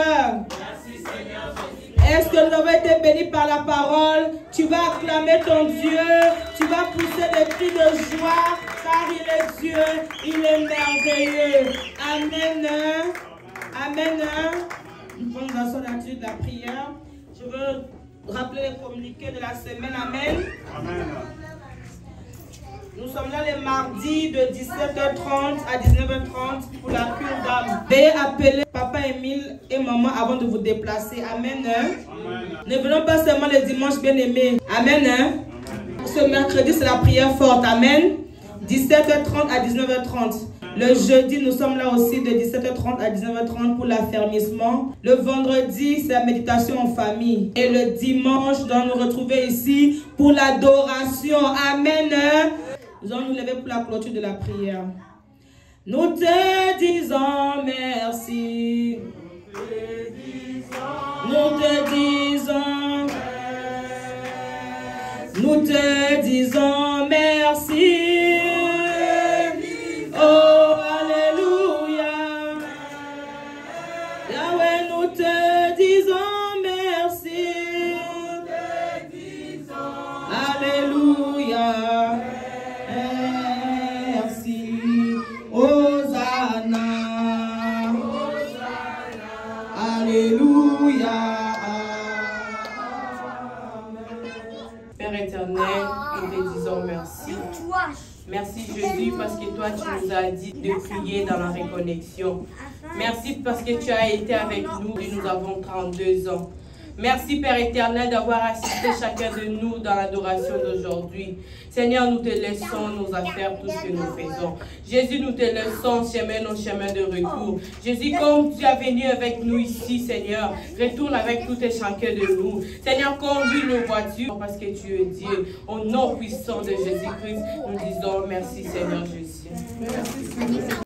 Est-ce que nous avons été bénis par la parole? Tu vas acclamer ton Dieu. Tu vas pousser des cris de joie car il est Dieu. Il est merveilleux. Amen. Amen. Nous prenons la sonature de la prière. Je veux rappeler les communiqués de la semaine. Amen. Amen. Nous sommes là les mardis de 17h30 à 19h30 pour la cure d'âme. Veuillez appeler papa Émile et maman avant de vous déplacer. Amen. Amen. Ne venons pas seulement le dimanche, bien aimé. Amen. Amen. Ce mercredi, c'est la prière forte. Amen. 17h30 à 19h30. Le jeudi, nous sommes là aussi de 17h30 à 19h30 pour l'affermissement. Le vendredi, c'est la méditation en famille. Et le dimanche, nous allons nous retrouver ici pour l'adoration. Amen. Nous allons nous lever pour la clôture de la prière. Nous te disons merci. Nous te disons. Nous te disons merci. Oh, alléluia. Yahweh, nous te disons merci. Alléluia. Merci. Hosanna. Alléluia. Père éternel, nous te disons merci. Merci Jésus parce que toi tu nous as dit de prier dans la reconnexion. Merci parce que tu as été avec nous et nous avons 32 ans. Merci Père éternel d'avoir assisté chacun de nous dans l'adoration d'aujourd'hui. Seigneur, nous te laissons nos affaires, tout ce que nous faisons. Jésus, nous te laissons nos chemins de retour. Jésus, comme tu es venu avec nous ici, Seigneur, retourne avec tout et chacun de nous. Seigneur, conduis nos voitures parce que tu es Dieu. Au nom puissant de Jésus-Christ, nous disons merci Seigneur Jésus. Merci.